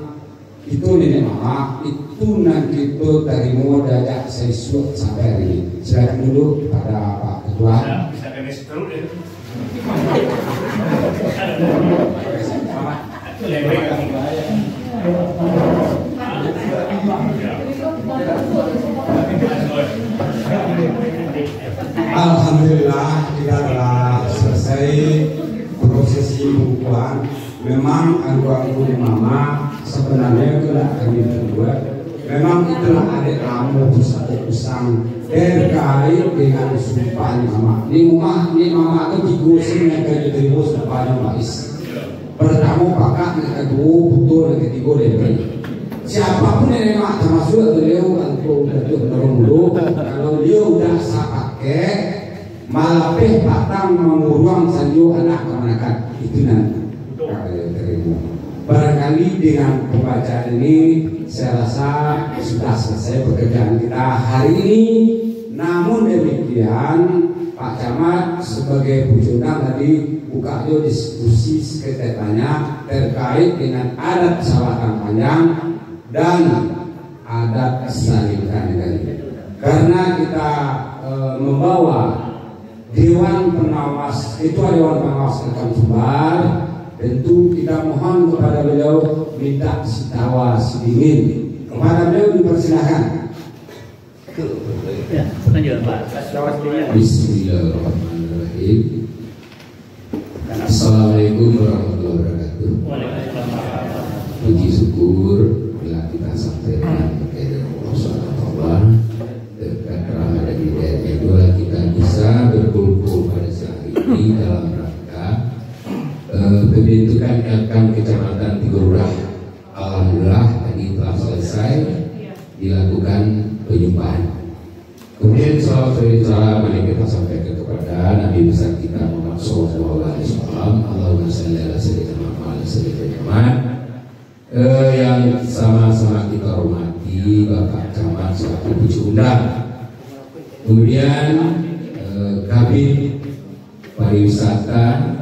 itu nenek mama itu nanti itu dari mau dajak sesuatu sampai hari ini. Silakan dulu pada Pak Ketua. Alhamdulillah kita telah selesai prosesi pengukuhan. Memang angku-angku mama sebenarnya itu lah kami berdua. Memang itulah adik kamu satu kusang terkait dengan sumpah mama. Ini mama itu digusin yang kedua sumpahnya Pais. Pertama pakak, yang kedua betul, yang ketiga lebih. Siapapun yang memang termasuk beliau untuk dulu, kalau dia udah pakai malapeh patang menguruang sanjo anak kemanakan itu nanti. Barangkali dengan pembacaan ini saya rasa sudah selesai pekerjaan kita hari ini. Namun demikian Pak Camat sebagai pujudang tadi buka diskusi seketetanya terkait dengan adat sawatan panjang dan adat salingkan ini. Karena kita membawa Dewan Pengawas, Ketua Dewan Pengawas Kelkam Sumbar, tentu kita mohon kepada beliau minta sitawa sidingin. Kepada beliau dipersilakan. Ya, lanjut Pak. Bismillahirrahmanirrahim. Assalamualaikum warahmatullahi wabarakatuh. Puji syukur bila kita sampaikan kepada Allah SWT dekat rahmat dan hidayahnya dua kita bisa berkumpul pada saat ini dalam rangka pembentukan LKAM Kecamatan Tigorurah. Alhamdulillah tadi telah selesai dilakukan penyumpahan. Kemudian salam yang kita sampaikan kepada Nabi besar kita Muhammad SAW. Allahumma shalli ala sayyidina Muhammad yang sama-sama kita hormati Bapak Camat selaku pucuk undang. Kemudian Kabid Pariwisata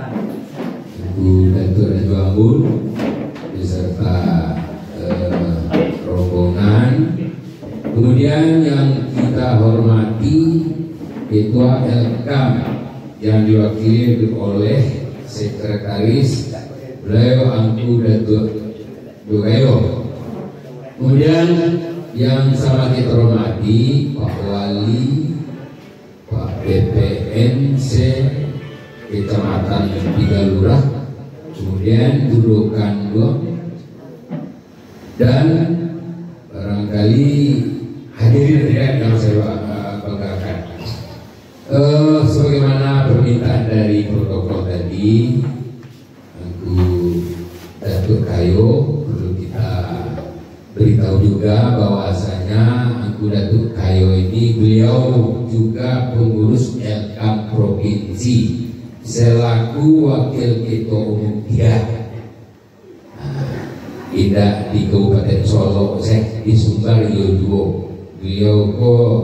Ibu Datuk Raju Ambon beserta rombongan. Kemudian yang kita hormati Ketua LKAM yang diwakili oleh Sekretaris beliau Angku Datuk Dogayo. Kemudian yang sama kita hormati Pak Wali, Pak BPNC Kecamatan Tigorurah, kemudian Guru Kandung, dan barangkali hadirin yang saya banggakan. Sebagaimana permintaan dari protokol tadi, aku Datuk Kayo perlu kita beritahu juga bahwasanya aku Datuk Kayo ini beliau juga pengurus LKAM Provinsi selaku wakil ketua umum dia. Tidak di Kabupaten Solo, saya di Sumbar Yoduo. Beliau kok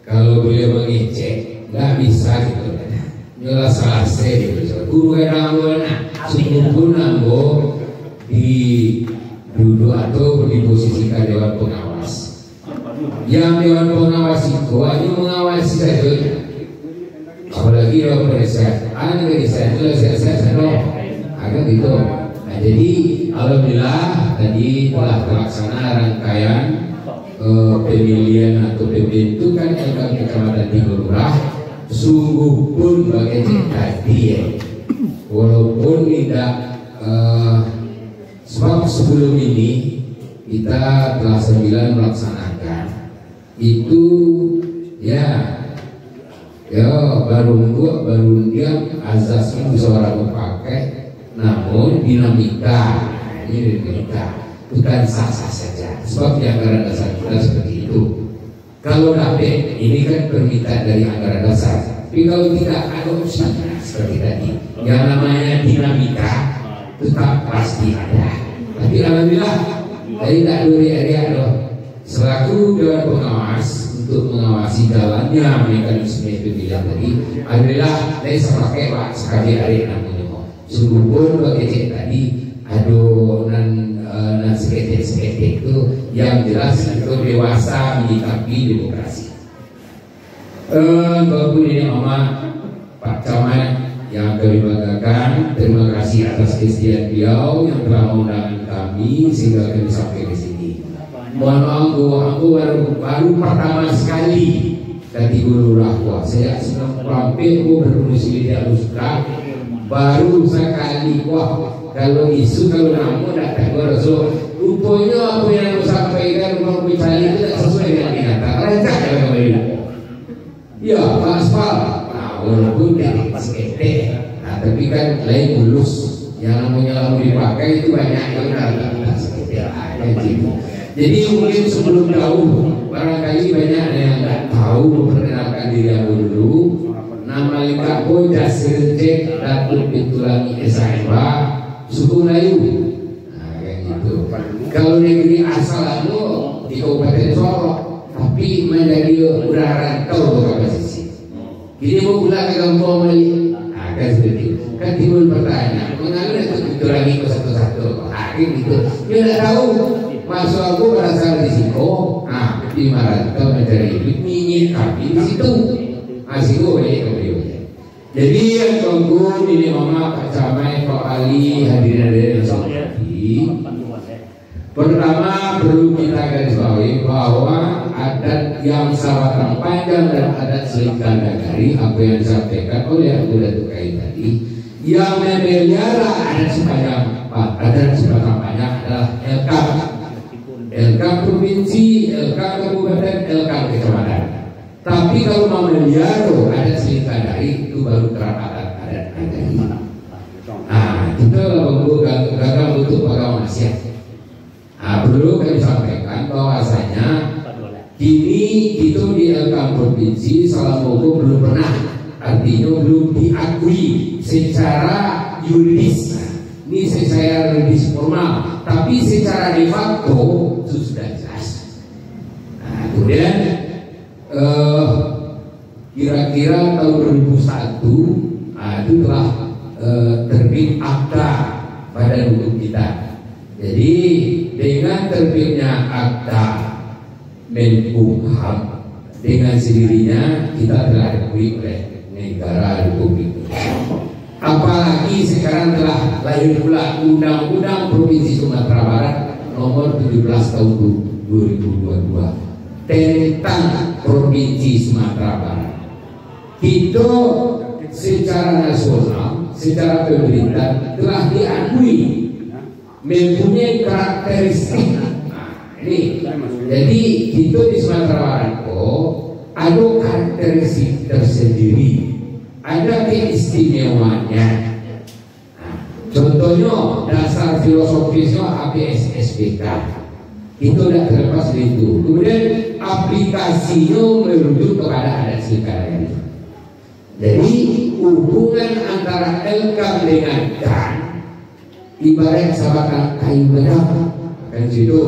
kalau beliau mengecek nggak bisa gitu, nyolah selesai gitu. Guru erangona, sungguh nambo di duduk atau diposisikan Dewan Pengawas. Yang Dewan Pengawas itu hanya mengawasi saja. Apalagi Dewan Penasihat, saya agak gitu. Nah, jadi alhamdulillah tadi telah terlaksana rangkaian pemilihan atau pembentukan LKAM Kecamatan Tigorurah. Sungguh pun bagai tadi ya, walaupun tidak sebab sebelum ini kita telah 9 melaksanakan itu ya baru dia azasnya bisa orang pakai. Namun dinamika ini bukan sah-sah saja. Sebab di anggaran dasar kita seperti itu. Kalau dapat ini kan permintaan dari anggaran dasar. Tapi kalau tidak ada opsi seperti tadi, yang namanya dinamika tetap pasti ada. Tapi alhamdulillah tadi tak duri area loh. Selaku Dewan Pengawas untuk mengawasi jalannya mekanisme pemilihan tadi, alhamdulillah saya sepakai Pak sekali hari namanya. Sungguh pun bagi tadi adonan seketik itu yang jelas itu dewasa menyikapi demokrasi. Walaupun ini Pak Camat yang kami banggakan, terima kasih atas kesediaan beliau yang telah mengundang kami sehingga kami sampai ke sini. Mohon maaf, aku baru pertama sekali dari Tigorurah. Saya senang hampir berfungsi di Alustra. Baru sekali kalau isu kalau namu datang Rasul rupanya apa yang sampaikan mau bicara itu tidak sesuai dengan kenyataan. Rancak kalau kembali Ya, aspal. Nah, walaupun dari SKT, nah tapi kan lain mulus. Yang namanya lalu dipakai itu banyak yang nggak SKT ada gitu. Jadi mungkin sebelum jauh, barangkali banyak yang nggak tahu memperkenalkan diri yang dulu. Nama lengkap Boja Sircek Datuk Pintulangi SHMH suku Melayu. Nah, kayak gitu. Kalau negeri asal itu di Kabupaten Sorong, tapi menjadi udah rantau ke posisi. Jadi mau pulang ke kampung lagi, kan seperti itu. Kan timbul pertanyaan, mengapa itu Pintulangi ke satu-satu? Gitu. Dia tidak tahu. Masuk aku berasal di situ, nah di Marantau mencari duit, minyak kami di situ. Asiko banyak kemudian. Jadi yang tunggu ini Mama Pak Camai, Pak Ali, hadirin yang saya hormati. Pertama perlu kita garis bawahi bahwa adat yang sahabat panjang dan adat selingkah nagari apa yang disampaikan oleh Anggota Tukai tadi, yang memelihara adat sepanjang banyak adalah LK provinsi, LK kabupaten, LK kecamatan. Tapi kalau mau melihara adat selingkah dari itu baru kerapatan adat nagari. Nah, kita gagal untuk agama masyarakat. Nah, perlu kami sampaikan bahwasanya kini itu di LK provinsi Salamogo belum pernah, artinya belum diakui secara yuridis. Ini secara yuridis formal, tapi secara de facto itu sudah jelas. Nah, kemudian kira-kira tahun 2001 itu telah terbit akta badan hukum kita. Jadi dengan terbitnya akta Menkumham, dengan sendirinya kita telah diakui oleh negara Republik Indonesia. Apalagi sekarang telah lahir pula Undang-Undang Provinsi Sumatera Barat nomor 17 tahun 2022 tentang Provinsi Sumatera Barat. Itu secara nasional, secara pemerintah telah diakui mempunyai karakteristik. Nah, ini jadi itu di Sumatera Barat ada karakteristik tersendiri, ada keistimewaannya. Nah, contohnya dasar filosofisnya APSSBK itu tidak terlepas dari itu. Kemudian aplikasinya merujuk kepada adat selingkah nagari. Jadi hubungan antara LK dengan DAN ibarat sahabat kayu bedang, kan situ.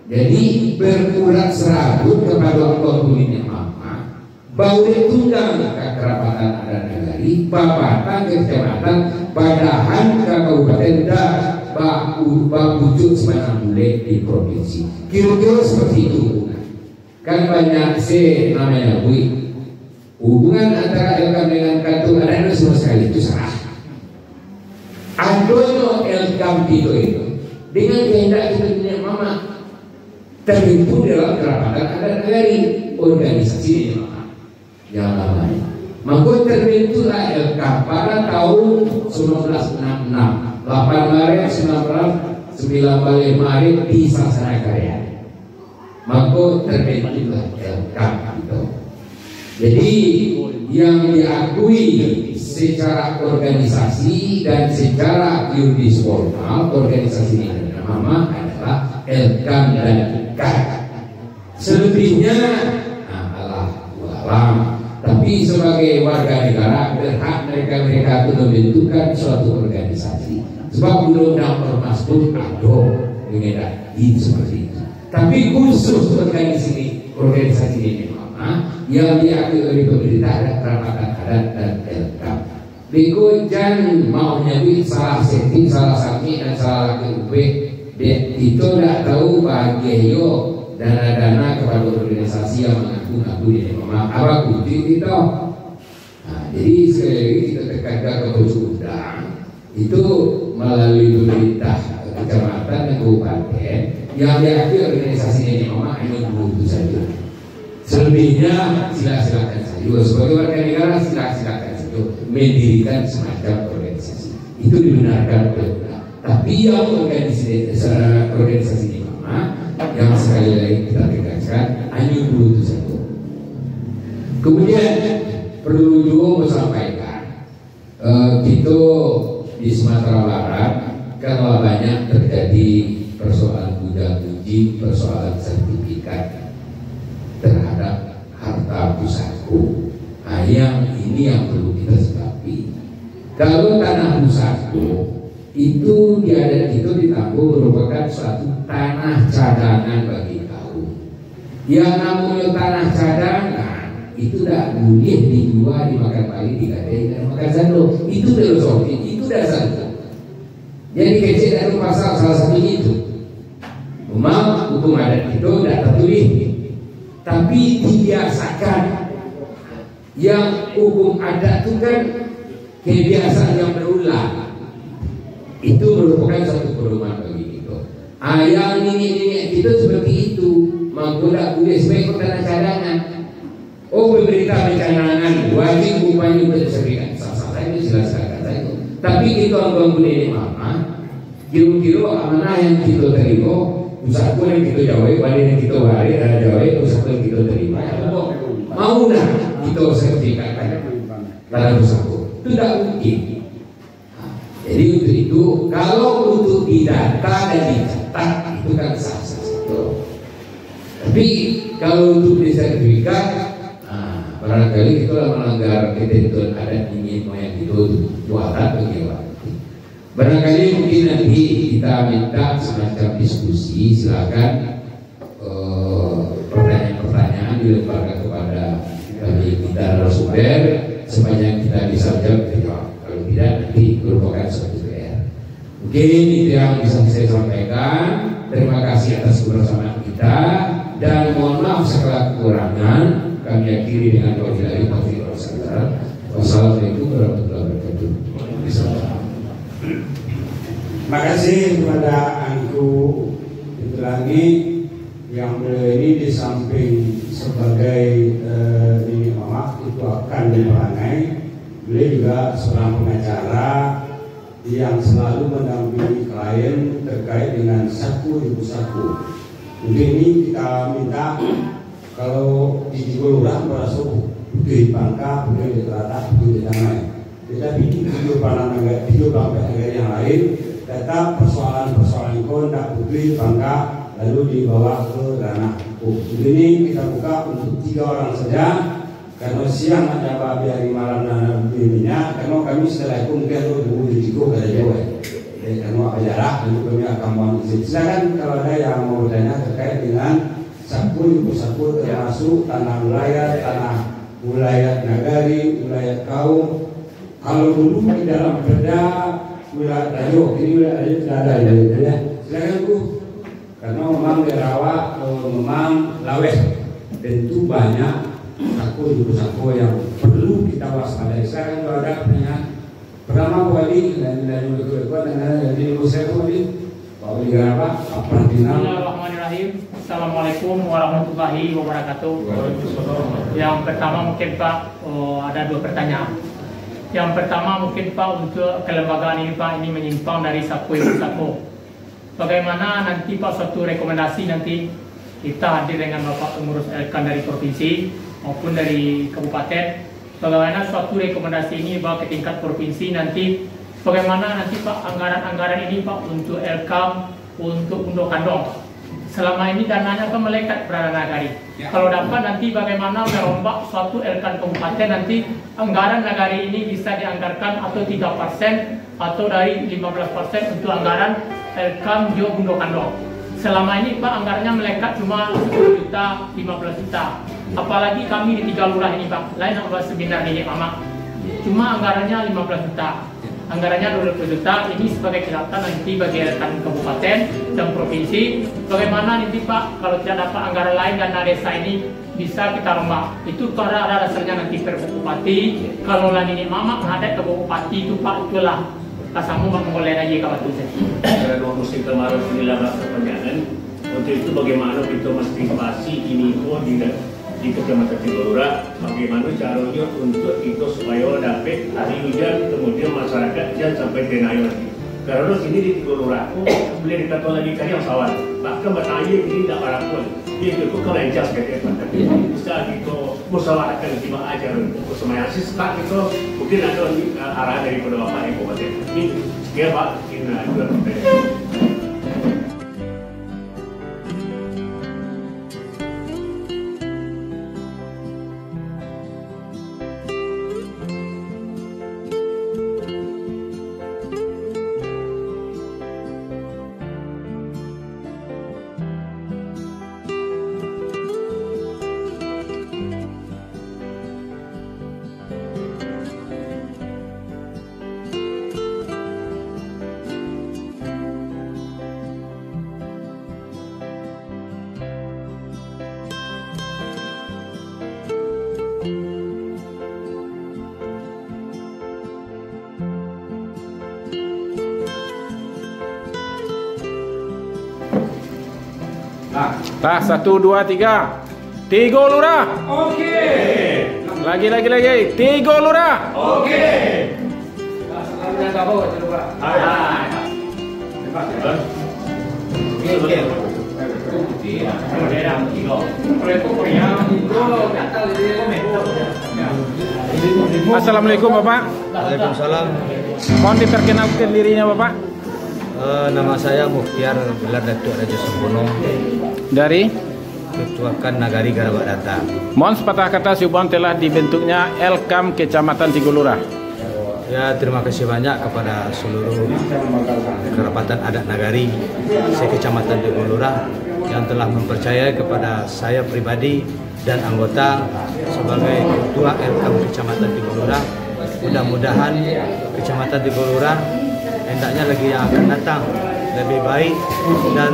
Jadi berurat serabut kepada kulitnya mama, bau tunggang ke kerapatan adat nagari, babatan ke kecamatan, badahan ke kabupaten dan wujud semacam bule di provinsi. Kira-kira seperti itu. Kan banyak namanya hubungan antara LK dengan kartu ada sama sekali itu salah. Adono LK itu dengan kehendak kita punya mama terbentuk dalam kerapatan adat nagari, organisasi ini mama yang namanya. Maka terbentuklah LK pada tahun 1966, 8 Maret 1995 Maret di Sasanakarya. Maka terbentuklah LK itu. Jadi yang diakui secara organisasi dan secara yuridis formal organisasi ini nama adalah LK dan K. Selebihnya Allahualam. Tapi sebagai warga negara berhak mereka itu membentukkan suatu organisasi. Sebab undang-undang ormas pun ada mengenai seperti itu. Tapi khusus organisasi ini yang diakui oleh pemerintah ada kerapatan adat dan LK. Bego jangan mau nyari salah setting, salah sami dan salah laki UP. Itu tidak tahu bahagia dana-dana kepada organisasi yang mengaku-ngaku ini apa kunci itu. Nah, jadi sekali lagi kita tekankan ke undang itu melalui pemerintah kecamatan dan kabupaten yang diakui organisasi ini hanya itu saja. Selebihnya silakan saja. Sebagai warga negara silakan saja mendirikan semacam organisasi. Itu dibenarkan oleh undang. Tapi yang organisasi ini yang sekali lagi kita tegaskan hanya dulu itu saja. Kemudian perlu juga sampaikan itu di Sumatera Barat kalau banyak terjadi persoalan puja-puji, persoalan sertifikat terhadap harta pusatku. Nah, yang ini yang perlu kita sikapi. Kalau tanah pusatku itu di adat itu ditanggung merupakan suatu tanah cadangan bagi kaum. Yang namanya tanah cadangan itu tidak boleh dijual, dimakan balik, digadai dan makan sando. Itu filosofi, itu dasarnya. Jadi kecil ada pasal salah satunya itu. Memang hukum adat itu tidak tertulis, tapi dibiasakan. Yang hukum adat itu kan kebiasaan yang berulang. Itu merupakan satu perumahan bagi kita. Yang nenek-nenek kita seperti itu, menggoda boleh sebagai tanah cadangan. Oh, pemerintah mencanangkan wajib upahnya untuk disediakan. Sah-sah itu jelaskan kata itu. Tapi itu anggapan boleh mama. Kira-kira amanah yang kita terima, usahaku yang kita jawab, balik yang kita waris, jawab, usahaku yang kita terima. Mau nak kita sertifikat tanah usahaku? Itu tidak mungkin. Jadi untuk itu, kalau untuk didata dan dicatat itu kan sah-sah saja. Tapi kalau untuk disertifikat, barangkali itulah melanggar ketentuan adat ini moyang itu buatan bagaimana. Barangkali mungkin nanti kita minta semacam diskusi, silakan pertanyaan-pertanyaan dilemparkan kepada kita narasumber sepanjang kita bisa jawab. Kalau tidak nanti merupakan suatu PR. Mungkin itu yang bisa saya sampaikan. Terima kasih atas kebersamaan kita dan mohon maaf segala kekurangan. Kami akhiri dengan wabillahi taufiq wal hidayah. Wassalamualaikum warahmatullahi wabarakatuh. Terima kasih kepada Angku Itulangi yang beliau ini di samping sebagai ini mama itu akan diperangai. Beliau juga seorang pengacara yang selalu mendampingi klien terkait dengan saku ibu saku. Mungkin ini kita minta kalau di Jigolurah merasa di Bangka, bukan di Teratak, bukan di Tanai. Tetapi di video bangsa yang lain, tetap persoalan-persoalan itu tidak bukan Bangka lalu dibawa ke ranah hukum. Ini kita buka untuk 3 orang saja. Karena siang ada babi hari malam dan bininya, karena kami setelah itu mungkin itu dulu dijigo ke Jawa. Jadi karena apa jarak, tentu kami akan mohon izin. Silakan kalau ada yang mau bertanya terkait dengan saku ibu saku termasuk tanah wilayah nagari, wilayah kaum. Kalau dulu di dalam perda wilayah Rajo, ini wilayah Rajo tidak ada ya. Silakan Bu, karena memang Derawa, memang Lawes, tentu banyak saku yang perlu kita waspadai. Sekarang kalau ada pertanyaan pertama Pak Wali dan dari Muslim Wali, Pak Wali Garaba, apa final? Bismillahirrahmanirrahim. Assalamualaikum warahmatullahi wabarakatuh. Yang pertama mungkin Pak ada 2 pertanyaan. Yang pertama mungkin Pak untuk kelembagaan ini Pak ini menyimpang dari saku ibu saku. Bagaimana nanti Pak suatu rekomendasi nanti kita hadir dengan Bapak pengurus Elkan dari provinsi maupun dari kabupaten, bagaimana suatu rekomendasi ini bawa ke tingkat provinsi nanti, bagaimana nanti Pak anggaran-anggaran ini Pak untuk Elkam, untuk Undo Kandong. Selama ini dananya kan melekat berada nagari. Ya. Kalau dapat nanti bagaimana merombak suatu Elkan kabupaten nanti anggaran nagari ini bisa dianggarkan atau 3% atau dari 15% untuk anggaran Elkam Jo Undo Kandong. Selama ini Pak anggarannya melekat cuma 10 juta, 15 juta. Apalagi kami di 3 lurah ini Pak, lain apa seminar ini Mama. Cuma anggarannya 15 juta. Anggarannya 20 juta, ini sebagai catatan nanti bagi rekan kabupaten dan provinsi. Bagaimana nanti Pak, kalau tidak dapat anggaran lain dana desa ini bisa kita rombak. Itu ada dasarnya nanti per bupati. Kalau lah ini Mama menghadap ke bupati itu Pak, itulah kasamu boleh aja kalau itu. Karena musim kemarau inilah masa perjalanan. Untuk itu bagaimana kita mengantisipasi ini di Kecamatan Jigolurah, bagaimana caranya untuk itu supaya dapat hari hujan kemudian masyarakat jangan sampai tenaga nanti. Karena sini di Tigolura, boleh dikata lagi kali yang sawal. Bahkan bertanya ini tidak parah pun. Dia itu kau lancar sekali. Tapi bisa kita musyawarahkan lima ajar bersama asis tak itu mungkin ada arah daripada bapak ibu bapak. Ini dia pak ini juga. Tah, 1, 2, 3. Tigolura. Oke. Lagi. Tigolura. Oke. Assalamualaikum Bapak. Waalaikumsalam. Mohon diperkenalkan dirinya Bapak. Nama saya Mukhtiar Gelar Datuk Raja Sembono. Dari Ketuakan Nagari Garabak Data. Mohon sepatah kata Subhan telah dibentuknya Elkam Kecamatan Tigolura. Ya, terima kasih banyak kepada seluruh kerapatan adat Nagari se-Kecamatan Tigolura yang telah mempercayai kepada saya pribadi dan anggota sebagai Ketua Elkam Kecamatan Tigolura. Mudah-mudahan Kecamatan Tigolura hendaknya lagi yang akan datang lebih baik dan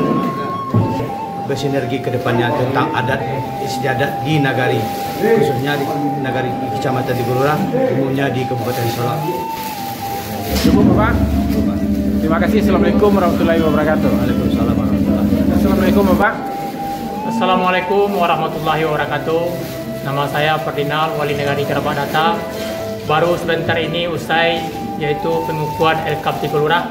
bersinergi ke depannya tentang adat istiadat di Nagari, khususnya di Nagari Kecamatan Tigolura, umumnya di Kabupaten Solok. Cukup Bapak. Terima kasih. Assalamualaikum warahmatullahi wabarakatuh. Waalaikumsalam warahmatullahi wabarakatuh. Assalamualaikum Bapak. Assalamualaikum warahmatullahi wabarakatuh. Nama saya Ferdinand Wali Negari Garabak Data. Baru sebentar ini usai yaitu pengukuhan Elkam Tigolura.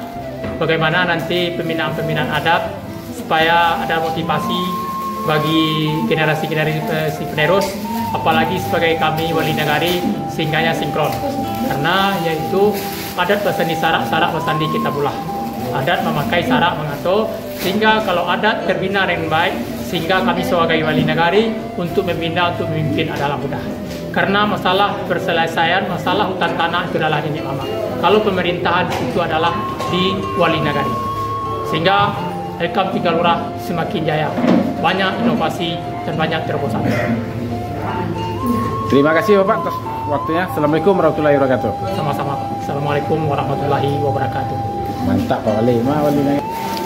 Bagaimana nanti pembinaan adat supaya ada motivasi bagi generasi penerus, apalagi sebagai kami wali negari sehingganya sinkron. Karena yaitu adat bersandi sarak bersandi kita pula. Adat memakai sarak mengatur, sehingga kalau adat terbina dengan baik, sehingga kami sebagai wali negari untuk membina, untuk memimpin adalah mudah. Karena masalah perselesaian, masalah hutan tanah itu adalah nenek mama. Kalau pemerintahan itu adalah di wali negari. Sehingga Elkam Tigolura semakin jaya, banyak inovasi dan banyak terobosan. Terima kasih Bapak atas waktunya. Assalamualaikum warahmatullahi wabarakatuh. Sama-sama. Assalamualaikum warahmatullahi wabarakatuh. Mantap Pak Wali.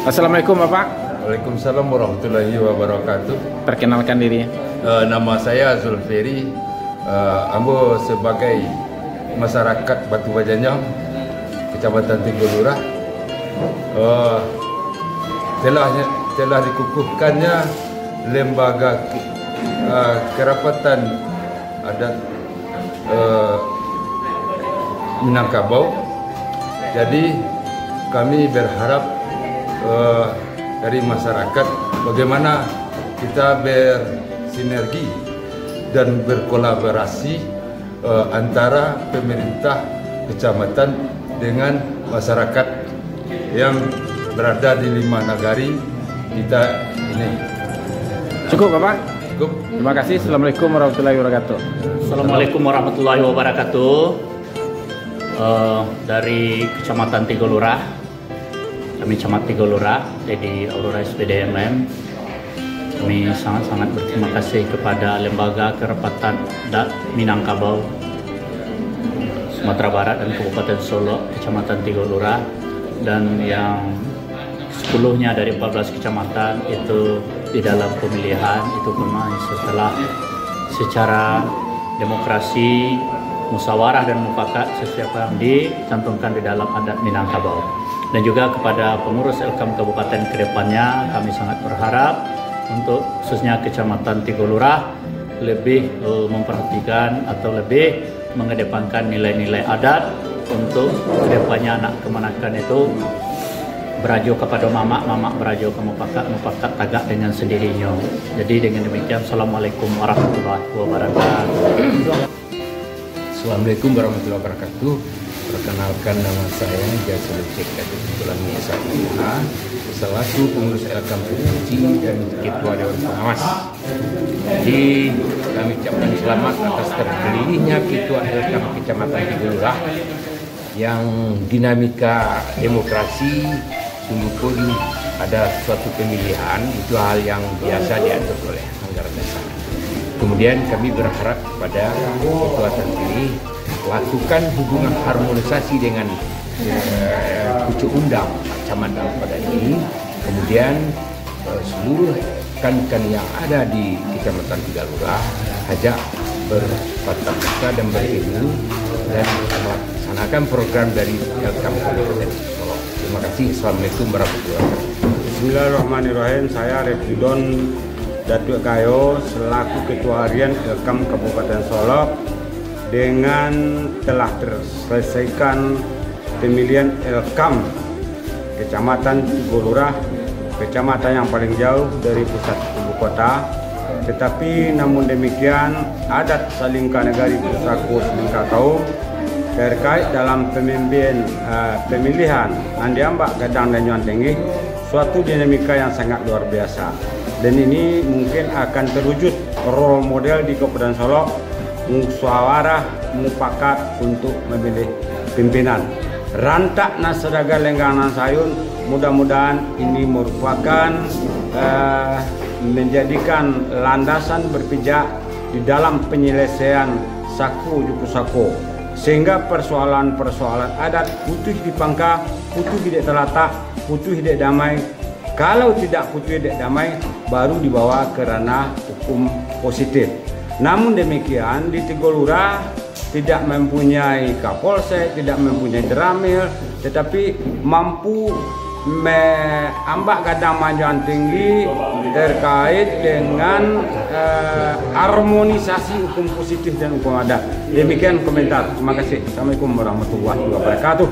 Assalamualaikum Bapak. Waalaikumsalam warahmatullahi wabarakatuh. Perkenalkan dirinya. Nama saya Zulferi. Ambo sebagai masyarakat Batu Bajanyang, Kecamatan Tigolura. Telah dikukuhkannya lembaga kerapatan adat Minangkabau. Jadi kami berharap dari masyarakat bagaimana kita bersinergi dan berkolaborasi antara pemerintah kecamatan dengan masyarakat yang berada di 5 nagari kita ini. Cukup Bapak? Cukup. Terima kasih. Assalamualaikum warahmatullahi wabarakatuh. Assalamualaikum warahmatullahi wabarakatuh. Dari Kecamatan Tigolura, kami Camat Tigolura, jadi Aurora SPDMM. Kami sangat-sangat berterima kasih kepada Lembaga Kerapatan Adat Minangkabau, Sumatera Barat dan Kabupaten Solok, Kecamatan Tigolura, dan yang 10-nya dari 14 kecamatan itu di dalam pemilihan itu memang setelah secara demokrasi, musyawarah dan mufakat setiap yang dicantumkan di dalam adat Minangkabau. Dan juga kepada pengurus Elkam Kabupaten kedepannya kami sangat berharap untuk khususnya Kecamatan Tigolura lebih memperhatikan atau lebih mengedepankan nilai-nilai adat untuk kedepannya anak kemanakan itu berajo kepada mamak, mamak berajo ke mufakat, mufakat tagak dengan sendirinya. Jadi dengan demikian, Assalamualaikum warahmatullahi wabarakatuh. Assalamualaikum warahmatullahi wabarakatuh. Perkenalkan, nama saya Jasul Cek Datuk Tulami SAPH selaku pengurus Elkam Provinsi dan Ketua Dewan Pengawas. Jadi kami ucapkan selamat atas terpilihnya Ketua Elkam Kecamatan Tigulurah yang dinamika demokrasi sungguh pun ada suatu pemilihan, itu hal yang biasa diatur oleh anggaran dasar. Kemudian kami berharap kepada ketua terpilih lakukan hubungan harmonisasi dengan pucuk undang kecamatan pada ini. Kemudian seluruh rekan-rekan yang ada di Kecamatan Tigulurah ajak bertatap muka dan berilmu dan melaksanakan program dari Elkam Kabupaten Solo. Terima kasih. Assalamualaikum warahmatullahi wabarakatuh. Bismillahirrahmanirrahim. Saya Repidon Datuk Kayo selaku Ketua Harian Elkam Kabupaten Solo, dengan telah terselesaikan pemilihan Elkam Kecamatan Tigulurah, kecamatan yang paling jauh dari pusat ibu kota. Tetapi namun demikian, adat Salingka Negari Pusako Salingka Kaum terkait dalam pemilihan Andiambak Gadang dan Nyuan Tinggi suatu dinamika yang sangat luar biasa, dan ini mungkin akan terwujud role model di Kabupaten Solo, musyawarah mufakat untuk memilih pimpinan. Rantak nasadaga lenggangan sayun, mudah-mudahan ini merupakan menjadikan landasan berpijak di dalam penyelesaian saku juku sako, sehingga persoalan-persoalan adat putus dipangka, putus tidak terletak, putus tidak damai. Kalau tidak putus tidak damai, baru dibawa ke ranah hukum positif. Namun demikian, di Tigulurah tidak mempunyai Kapolsek, tidak mempunyai Deramil, tetapi mampu ambak gadang majuan tinggi terkait dengan harmonisasi hukum positif dan hukum adat. Demikian komentar. Terima kasih. Assalamualaikum warahmatullahi wabarakatuh.